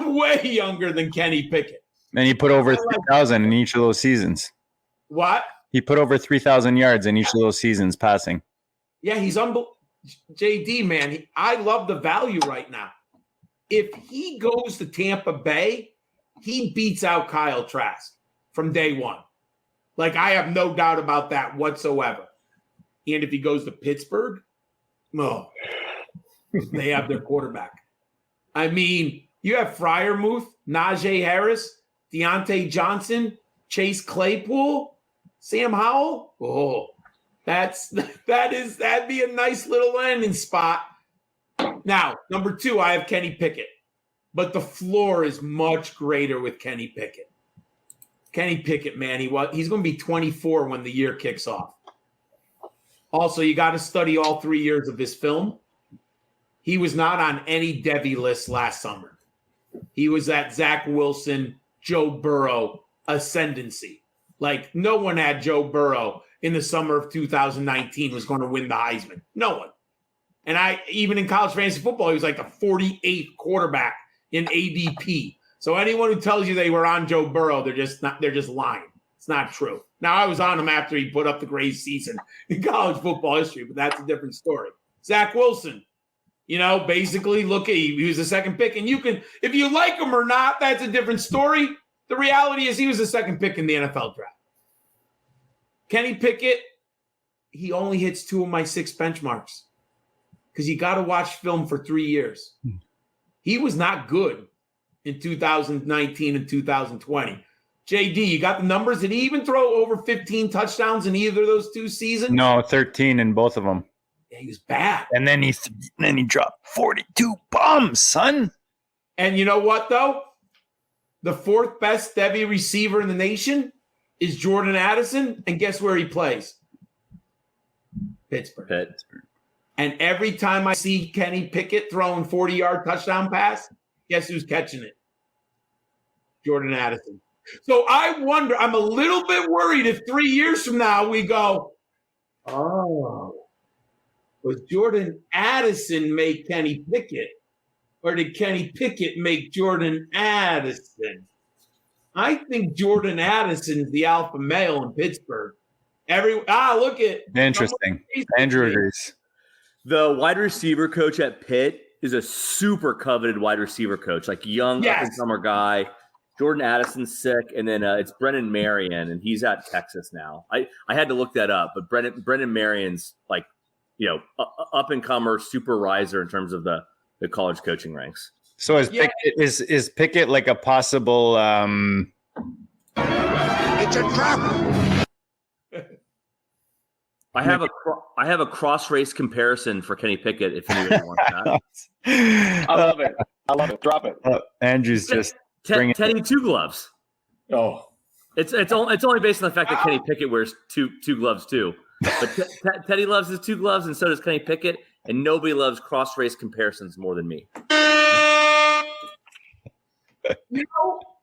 Way younger than Kenny Pickett.
And he put over 3,000 in each of those seasons.
What?
He put over 3,000 yards in each of those seasons passing.
Yeah, he's unbelievable. JD, man, I love the value right now. If he goes to Tampa Bay, he beats out Kyle Trask from day one. Like, I have no doubt about that whatsoever. And if he goes to Pittsburgh, they have their quarterback. I mean, you have Freiermuth, Najee Harris, Deontay Johnson, Chase Claypool, Sam Howell. Oh, that'd be a nice little landing spot. Now, number 2, I have Kenny Pickett, but the floor is much greater with Kenny Pickett. Kenny Pickett, man, he's going to be 24 when the year kicks off. Also, you got to study all 3 years of his film. He was not on any Devy list last summer. He was at Zack Wilson, Joe Burrow ascendancy. Like, no one had Joe Burrow in the summer of 2019 was going to win the Heisman. No one. And even in college fantasy football, he was like the 48th quarterback in ADP. So anyone who tells you they were on Joe Burrow, they're just lying. It's not true. Now, I was on him after he put up the greatest season in college football history, but that's a different story. Zack Wilson, basically, he was the second pick. And you can, if you like him or not, that's a different story. The reality is he was the second pick in the NFL draft. Kenny Pickett, he only hits 2 of my 6 benchmarks because you got to watch film for 3 years. He was not good in 2019 and 2020. JD, you got the numbers? Did he even throw over 15 touchdowns in either of those 2 seasons?
No, 13 in both of them.
Yeah, he was bad.
And then he dropped 42 bombs, son.
And you know what, though? The 4th best Devy receiver in the nation is Jordan Addison. And guess where he plays? Pittsburgh. And every time I see Kenny Pickett throwing 40-yard touchdown pass, guess who's catching it? Jordan Addison. So I wonder, I'm a little bit worried if 3 years from now we go, was Jordan Addison make Kenny Pickett? Or did Kenny Pickett make Jordan Addison? I think Jordan Addison's the alpha male in Pittsburgh. Look at
interesting. Andrew agrees.
The wide receiver coach at Pitt is a super coveted wide receiver coach, like young up-and-comer guy. Jordan Addison's sick, and then it's Brennan Marion, and he's at Texas now. I had to look that up, but Brennan Marion's like, up-and-comer, super riser in terms of the college coaching ranks.
So is Pickett like a possible
It's a trap.
I have a cross race comparison for Kenny Pickett if anyone wants that.
I love it. Drop it.
Andrew's just
Teddy 2 gloves.
Oh,
it's only based on the fact that Kenny Pickett wears two gloves too. But Teddy loves his 2 gloves, and so does Kenny Pickett. And nobody loves cross race comparisons more than me.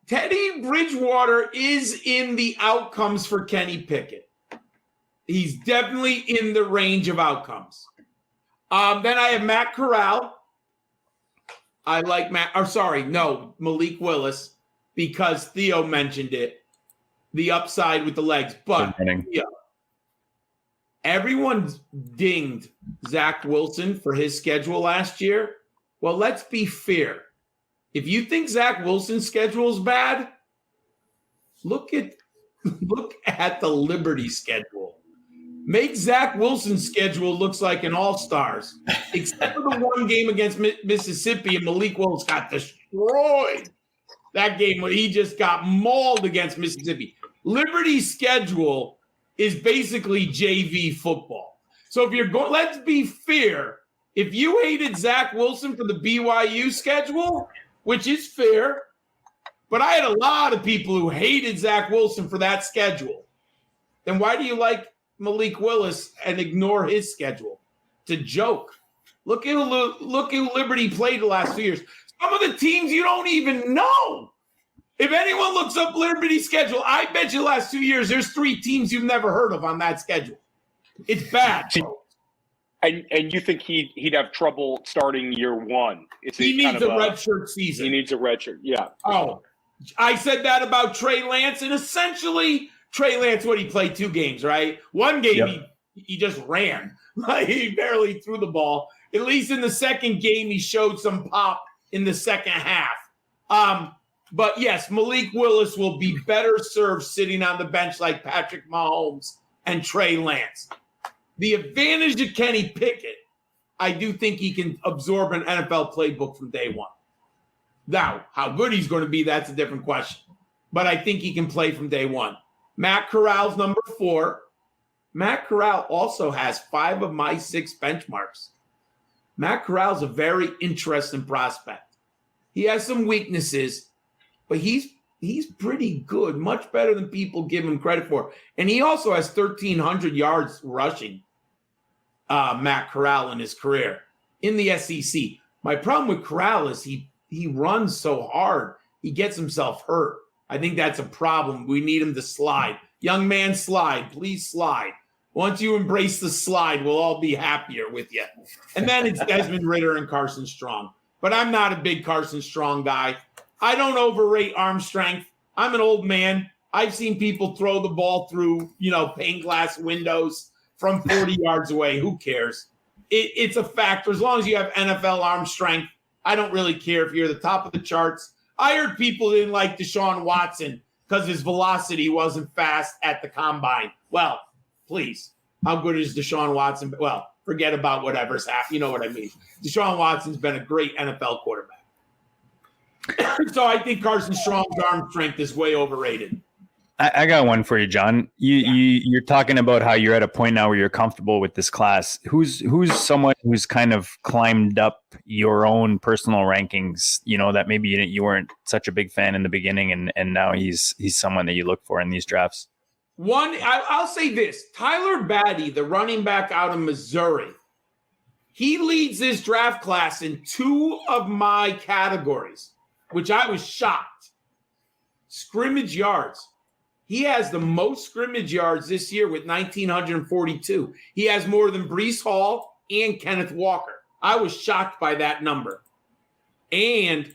Teddy Bridgewater is in the outcomes for Kenny Pickett. He's definitely in the range of outcomes. Then I have Matt Corral. I like Malik Willis, because Theo mentioned it. The upside with the legs. But everyone dinged Zack Wilson for his schedule last year. Well, let's be fair. If you think Zack Wilson's schedule is bad, look at the Liberty schedule. Make Zack Wilson's schedule looks like an all-stars, except for the one game against Mississippi, and Malik Willis got destroyed. That game when he just got mauled against Mississippi. Liberty's schedule is basically JV football. So if you're going, let's be fair. If you hated Zack Wilson for the BYU schedule, which is fair, but I had a lot of people who hated Zack Wilson for that schedule, then why do you like Malik Willis and ignore his schedule? It's a joke. Look who Liberty played the last 2 years. Some of the teams you don't even know. If anyone looks up Liberty's schedule, I bet you the last 2 years there's 3 teams you've never heard of on that schedule. It's bad.
And you think he'd have trouble starting year one?
He needs a redshirt season.
He needs a redshirt, yeah.
Oh, I said that about Trey Lance, and essentially Trey Lance, he played 2 games, right? One game he just ran. Like, he barely threw the ball. At least in the second game, he showed some pop in the second half. But yes, Malik Willis will be better served sitting on the bench like Patrick Mahomes and Trey Lance. The advantage of Kenny Pickett, I do think he can absorb an NFL playbook from day one. Now, how good he's going to be, that's a different question. But I think he can play from day one. Matt Corral's number 4. Matt Corral also has 5 of my 6 benchmarks. Matt Corral's a very interesting prospect. He has some weaknesses, but he's pretty good, much better than people give him credit for. And he also has 1,300 yards rushing, Matt Corral, in his career in the SEC. My problem with Corral is he runs so hard, he gets himself hurt. I think that's a problem. We need him to slide. Young man, slide. Please slide. Once you embrace the slide, we'll all be happier with you. And then it's Desmond Ridder and Carson Strong. But I'm not a big Carson Strong guy. I don't overrate arm strength. I'm an old man. I've seen people throw the ball through, pane glass windows from 40 yards away. Who cares? It's a factor. As long as you have NFL arm strength, I don't really care if you're the top of the charts. I heard people didn't like Deshaun Watson because his velocity wasn't fast at the combine. Well, please, how good is Deshaun Watson? Well, forget about whatever's happened. You know what I mean. Deshaun Watson's been a great NFL quarterback. So I think Carson Strong's arm strength is way overrated.
I got one for you, John. You're talking about how you're at a point now where you're comfortable with this class. Who's someone who's kind of climbed up your own personal rankings, that maybe you weren't such a big fan in the beginning, and now he's someone that you look for in these drafts?
One, I'll say this. Tyler Batty, the running back out of Missouri, he leads this draft class in 2 of my categories, which I was shocked. Scrimmage yards. He has the most scrimmage yards this year with 1,942. He has more than Breece Hall and Kenneth Walker. I was shocked by that number. And,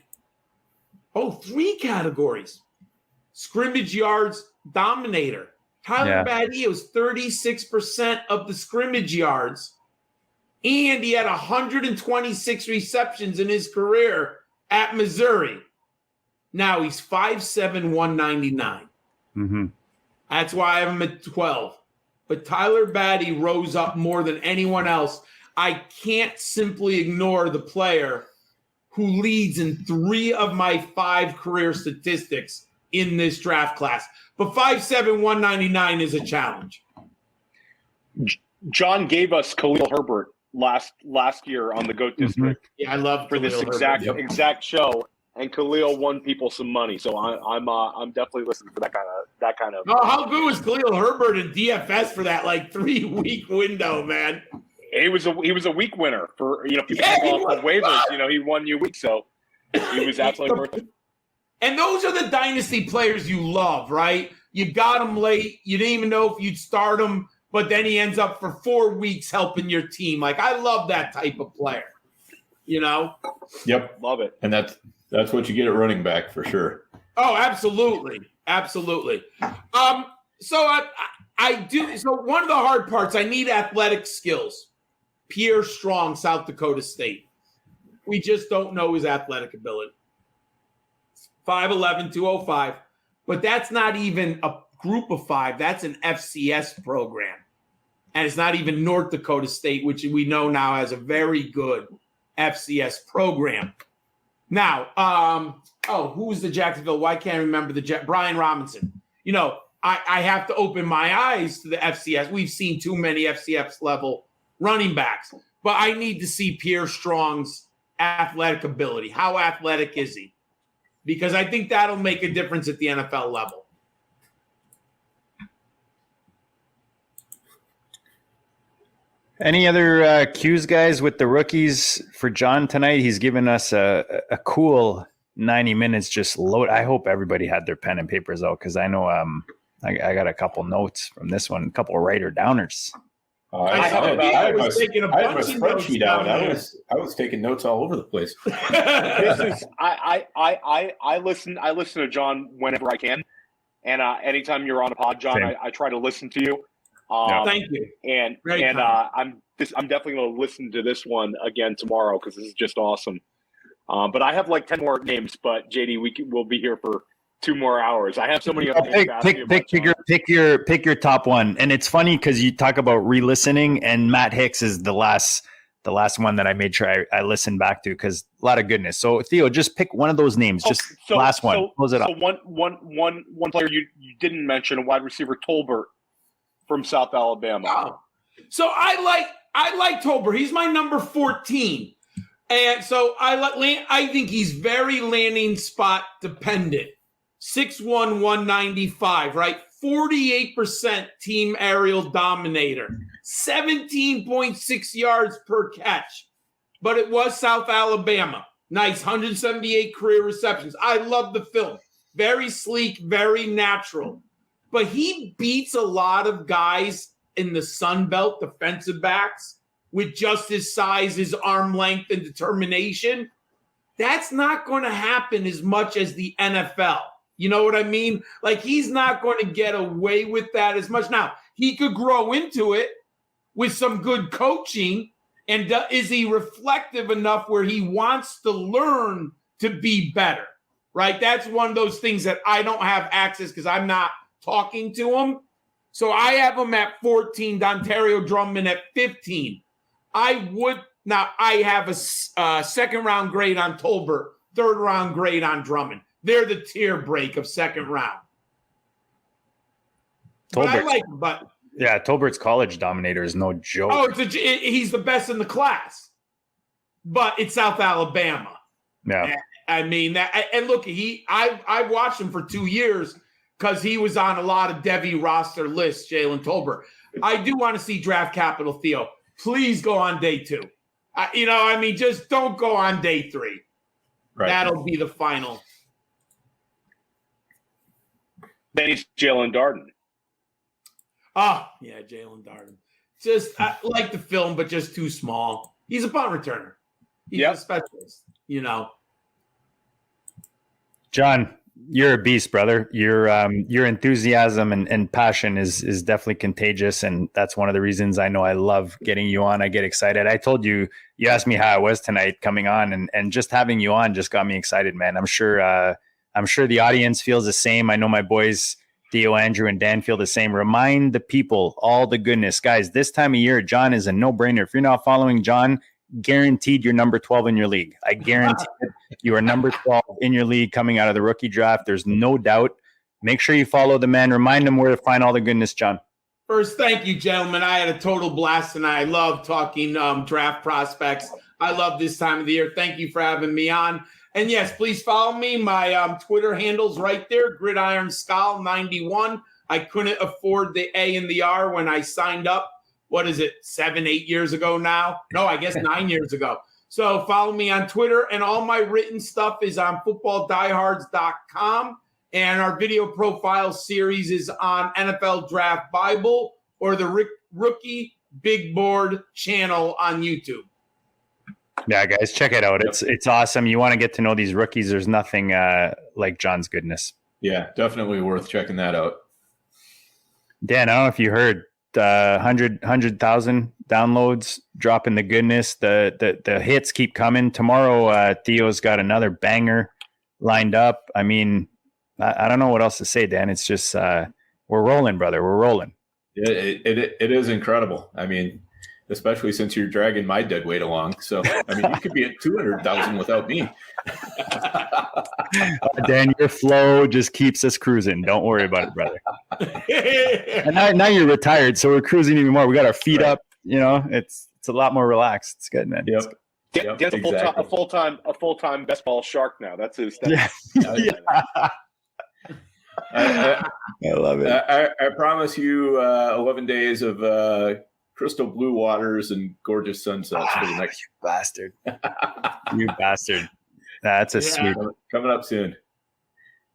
3 categories. Scrimmage yards dominator. Tyler Batty was 36% of the scrimmage yards. And he had 126 receptions in his career at Missouri. Now he's 5'7", 199.
Mm-hmm.
That's why I have him at 12. But Tyler Batty rose up more than anyone else. I can't simply ignore the player who leads in 3 of my 5 career statistics in this draft class. But 5'7", 199 is a challenge.
John gave us Khalil Herbert last year on the GOAT District.
Yeah, I love
for
Khalil
this
Herbert.
exact show. And Khalil won people some money, so I'm definitely listening for that kind of.
Oh, how good was Khalil Herbert in DFS for that 3-week window, man?
He was a week winner for people on waivers. He won your week, so he was absolutely worth it.
And those are the dynasty players you love, right? You got him late. You didn't even know if you'd start him, but then he ends up for 4 weeks helping your team. I love that type of player.
Yep,
love it,
and that's what you get at running back for sure.
Oh, absolutely. So I do. So one of the hard parts, I need athletic skills. Pierre Strong, South Dakota State. We just don't know his athletic ability. 5'11", 205. But that's not even a group of 5. That's an FCS program. And it's not even North Dakota State, which we know now has a very good FCS program. Now, who's the Jacksonville? Why can't I remember Brian Robinson? I have to open my eyes to the FCS. We've seen too many FCS level running backs, but I need to see Pierre Strong's athletic ability. How athletic is he? Because I think that'll make a difference at the NFL level.
Any other cues, guys, with the rookies for John tonight? He's given us a cool 90 minutes just load. I hope everybody had their pen and papers out because I know I got a couple notes from this one, a couple of writer-downers.
I was taking a
I had my
bunch of notes
spreadsheet out. I was taking notes all over the place.
This is I listen to John whenever I can, and anytime you're on a pod, John, I try to listen to you.
Thank you.
And I'm definitely going to listen to this one again tomorrow because this is just awesome. But I have like 10 more names. But JD, we'll be here for 2 more hours. I have so many.
Pick your top one. And it's funny because you talk about re-listening, and Matt Hicks is the last one that I made sure I listened back to because a lot of goodness. So Theo, just pick one of those names. Last one. Close it up.
So one player you didn't mention, a wide receiver, Tolbert from South Alabama.
Oh. So I like Tolbert. He's my number 14. And so I think he's very landing spot dependent. 6'1", 195, right? 48% team aerial dominator. 17.6 yards per catch. But it was South Alabama. Nice, 178 career receptions. I love the film. Very sleek, very natural. But he beats a lot of guys in the Sun Belt, defensive backs, with just his size, his arm length, and determination. That's not going to happen as much as the NFL. You know what I mean? Like, he's not going to get away with that as much. Now, he could grow into it with some good coaching. And is he reflective enough where he wants to learn to be better? Right? That's one of those things that I don't have access because I'm not talking to him. So I have him at 14, Dontario Drummond at 15. I have a second round grade on Tolbert, third round grade on Drummond. They're the tier break of second round.
Tolbert's college dominator is no joke.
Oh, he's the best in the class, but it's South Alabama.
Yeah,
I mean that. And look, I've watched him for 2 years because he was on a lot of Devy roster lists. Jaylen Tolbert. I do want to see draft capital, Theo. Please go on day 2. Just don't go on day 3. Right. That'll be the final.
Then he's Jaylen Darden.
Oh, yeah, Jaylen Darden. I like the film, but just too small. He's a punt returner. He's a specialist,
John, you're a beast, brother. Your enthusiasm and passion is definitely contagious, and that's one of the reasons I know I love getting you on. I get excited. I told you asked me how I was tonight coming on, and just having you on just got me excited, man. I'm sure the audience feels the same. I know my boys Theo, Andrew, and Dan feel the same. Remind the people all the goodness, guys. This time of year, John is a no-brainer. If you're not following John, guaranteed you're number 12 in your league. I guarantee you are number 12 in your league coming out of the rookie draft. There's no doubt. Make sure you follow the man. Remind them where to find all the goodness, John.
First, thank you, gentlemen. I had a total blast tonight. I love talking draft prospects. I love this time of the year. Thank you for having me on. And yes, please follow me. My Twitter handle's right there, Gridiron Skull 91. I couldn't afford the A and the R when I signed up. What is it, 7-8 years ago now? No, I guess 9 years ago. So follow me on Twitter, and all my written stuff is on footballdiehards.com. And our video profile series is on NFL Draft Bible or the Rookie Big Board channel on YouTube.
Yeah, guys, check it out. It's awesome. You want to get to know these rookies. There's nothing like John's goodness.
Yeah, definitely worth checking that out.
Dan, I don't know if you heard 100,000 downloads, dropping the goodness. The hits keep coming. Tomorrow, Theo's got another banger lined up. I mean, I don't know what else to say, Dan. It's just we're rolling, brother. We're rolling.
It is incredible. I mean, especially since you're dragging my dead weight along. So, I mean, you could be at 200,000 without me.
Dan, your flow just keeps us cruising. Don't worry about it, brother. And now you're retired, so we're cruising even more. We got our feet up. You know, it's a lot more relaxed. It's good, man.
Yep.
Dan's a full-time best ball shark now. That's his.
Yeah.
I
love it.
I promise you 11 days of crystal blue waters and gorgeous sunsets for the next.
You bastard. You bastard. That's a sweet.
Coming up soon.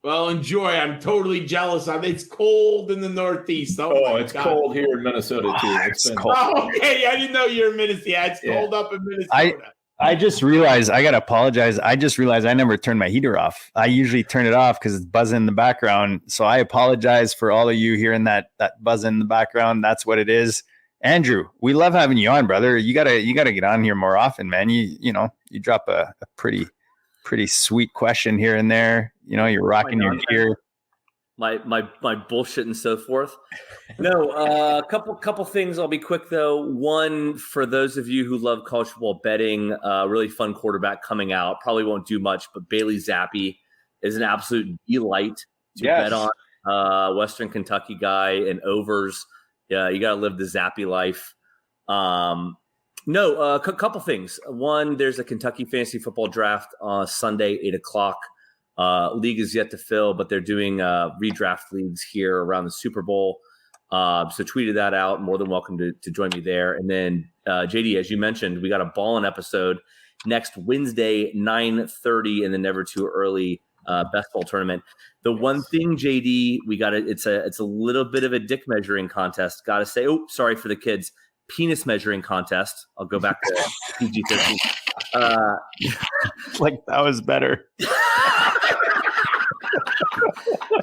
Well, enjoy. I'm totally jealous. It's cold in the Northeast.
It's cold here in Minnesota too.
It's cold.
Oh, okay. I didn't know you're in Minnesota. Yeah, it's cold up in Minnesota.
I just realized I got to apologize. I just realized I never turned my heater off. I usually turn it off because it's buzzing in the background. So I apologize for all of you hearing that buzz in the background. That's what it is. Andrew, we love having you on, brother. You gotta get on here more often, man. You drop a pretty sweet question here and there. You're rocking your gear.
My bullshit and so forth. No, a couple things. I'll be quick though. One, for those of you who love college football betting, really fun quarterback coming out. Probably won't do much, but Bailey Zappi is an absolute delight to bet on. Western Kentucky guy and overs. Yeah, you got to live the Zappi life. A couple things. One, there's a Kentucky fantasy football draft on Sunday, 8:00. League is yet to fill, but they're doing redraft leagues here around the Super Bowl. So tweeted that out. More than welcome to join me there. And then JD, as you mentioned, we got a ballin' episode next Wednesday, 9:30 in the Never Too Early best ball tournament. The one thing, JD, we got it's a little bit of a dick measuring contest. Got to say, sorry for the kids, penis measuring contest. I'll go back to PG-13.
Like that was better.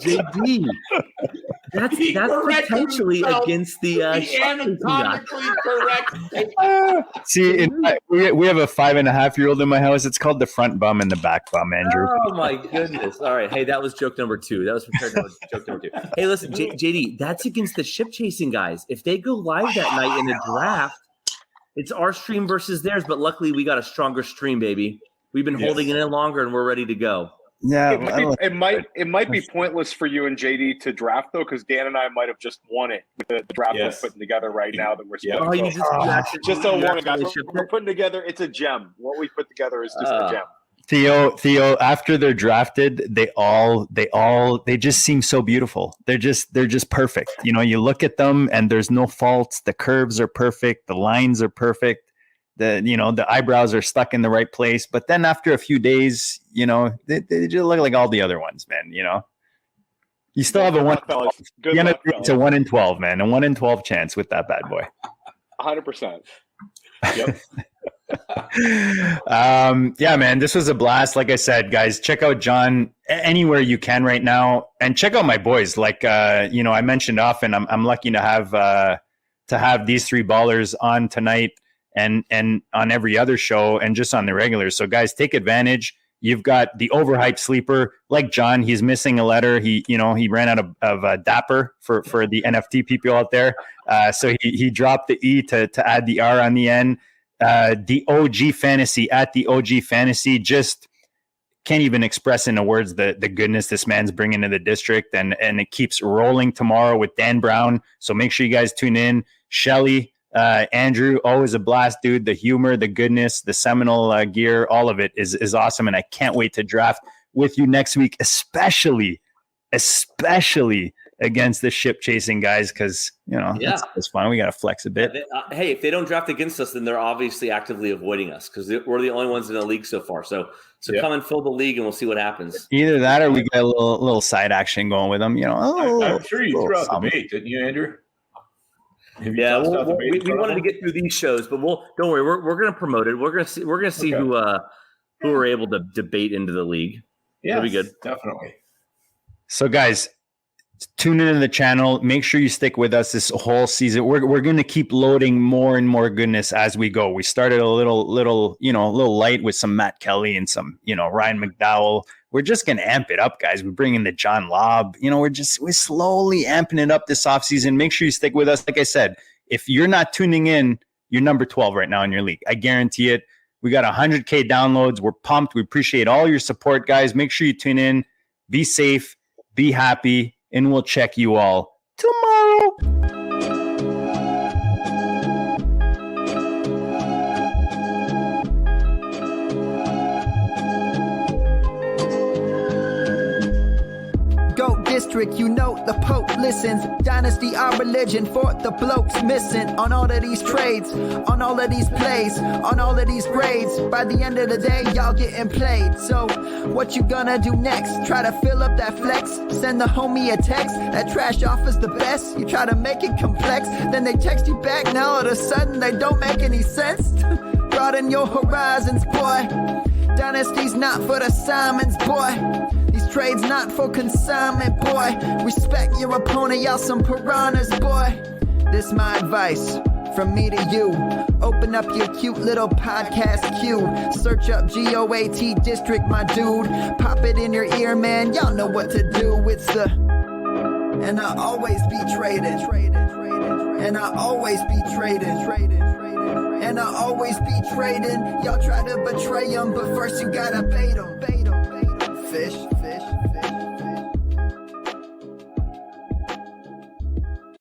JD, that's potentially against the
anatomically correct.
See, we have a 5.5-year-old in my house. It's called the front bum and the back bum, Andrew.
Oh my goodness! All right, hey, that was joke number 2. That was prepared joke number 2. Hey, listen, JD, that's against the ship chasing guys. If they go live that night in the draft, it's our stream versus theirs. But luckily, we got a stronger stream, baby. We've been holding it in longer, and we're ready to go.
Yeah,
it might be pointless for you and JD to draft though, because Dan and I might have just won it with the draft we're putting together right now that we're splitting. Just a warning, guys. We're putting together. It's a gem. What we put together is just a gem.
Theo, after they're drafted, they just seem so beautiful. They're just perfect. You look at them and there's no faults. The curves are perfect. The lines are perfect. The eyebrows are stuck in the right place. But then after a few days, they just look like all the other ones, man. You still have a 1 in 12. It's a 1 in 12, man. A 1 in 12 chance with that bad boy.
100%.
Yep.
Yeah, man, this was a blast. Like I said, guys, check out John anywhere you can right now, and check out my boys. Like, I mentioned often, I'm lucky to have these 3 ballers on tonight and on every other show and just on the regular. So guys, take advantage. You've got the overhyped sleeper like John. He's missing a letter. He ran out of dapper for the NFT people out there. So he dropped the E to add the R on the end. The OG Fantasy at the OG Fantasy, just can't even express in the words the goodness this man's bringing to the district, and it keeps rolling tomorrow with Dan Brown. So make sure you guys tune in. Shelly, Andrew, always a blast, dude. The humor, the goodness, the Seminole gear, all of it is awesome, and I can't wait to draft with you next week, especially against the ship chasing guys, because it's fun. We got to flex a bit.
Hey, if they don't draft against us, then they're obviously actively avoiding us because we're the only ones in the league so far. So come and fill the league, and we'll see what happens.
Either that, or we get a little side action going with them.
I'm sure you threw out the bait, didn't you, Andrew?
We wanted to get through these shows, but don't worry, we're going to promote it. We're going to see who are able to debate into the league.
Yeah,
that'll be good.
Definitely.
So, guys, tune into the channel. Make sure you stick with us this whole season. We're going to keep loading more and more goodness as we go. We started a little light with some Matt Kelly and some, Ryan McDowell. We're just going to amp it up, guys. We're bringing the John Laub. We're slowly amping it up this offseason. Make sure you stick with us. Like I said, if you're not tuning in, you're number 12 right now in your league. I guarantee it. We got 100K downloads. We're pumped. We appreciate all your support, guys. Make sure you tune in. Be safe. Be happy. And we'll check you all tomorrow.
district, you know the Pope listens. Dynasty, our religion, for the blokes missing. On all of these trades, on all of these plays, on all of these grades. By the end of the day, y'all getting played. So, what you gonna do next? Try to fill up that flex? Send the homie a text? That trash offer's the best? You try to make it complex, then they text you back. Now all of a sudden, they don't make any sense. Broaden your horizons, boy. Dynasty's not for the Simons, boy. These trades not for consignment, boy. Respect your opponent, y'all some piranhas, boy. This my advice from me to you. Open up your cute little podcast queue. Search up GOAT District, my dude. Pop it in your ear, man. Y'all know what to do. It's the and I always be traded. And I always be traded. And I always be trading. Y'all try to betray them, but first you gotta bait them. Fish.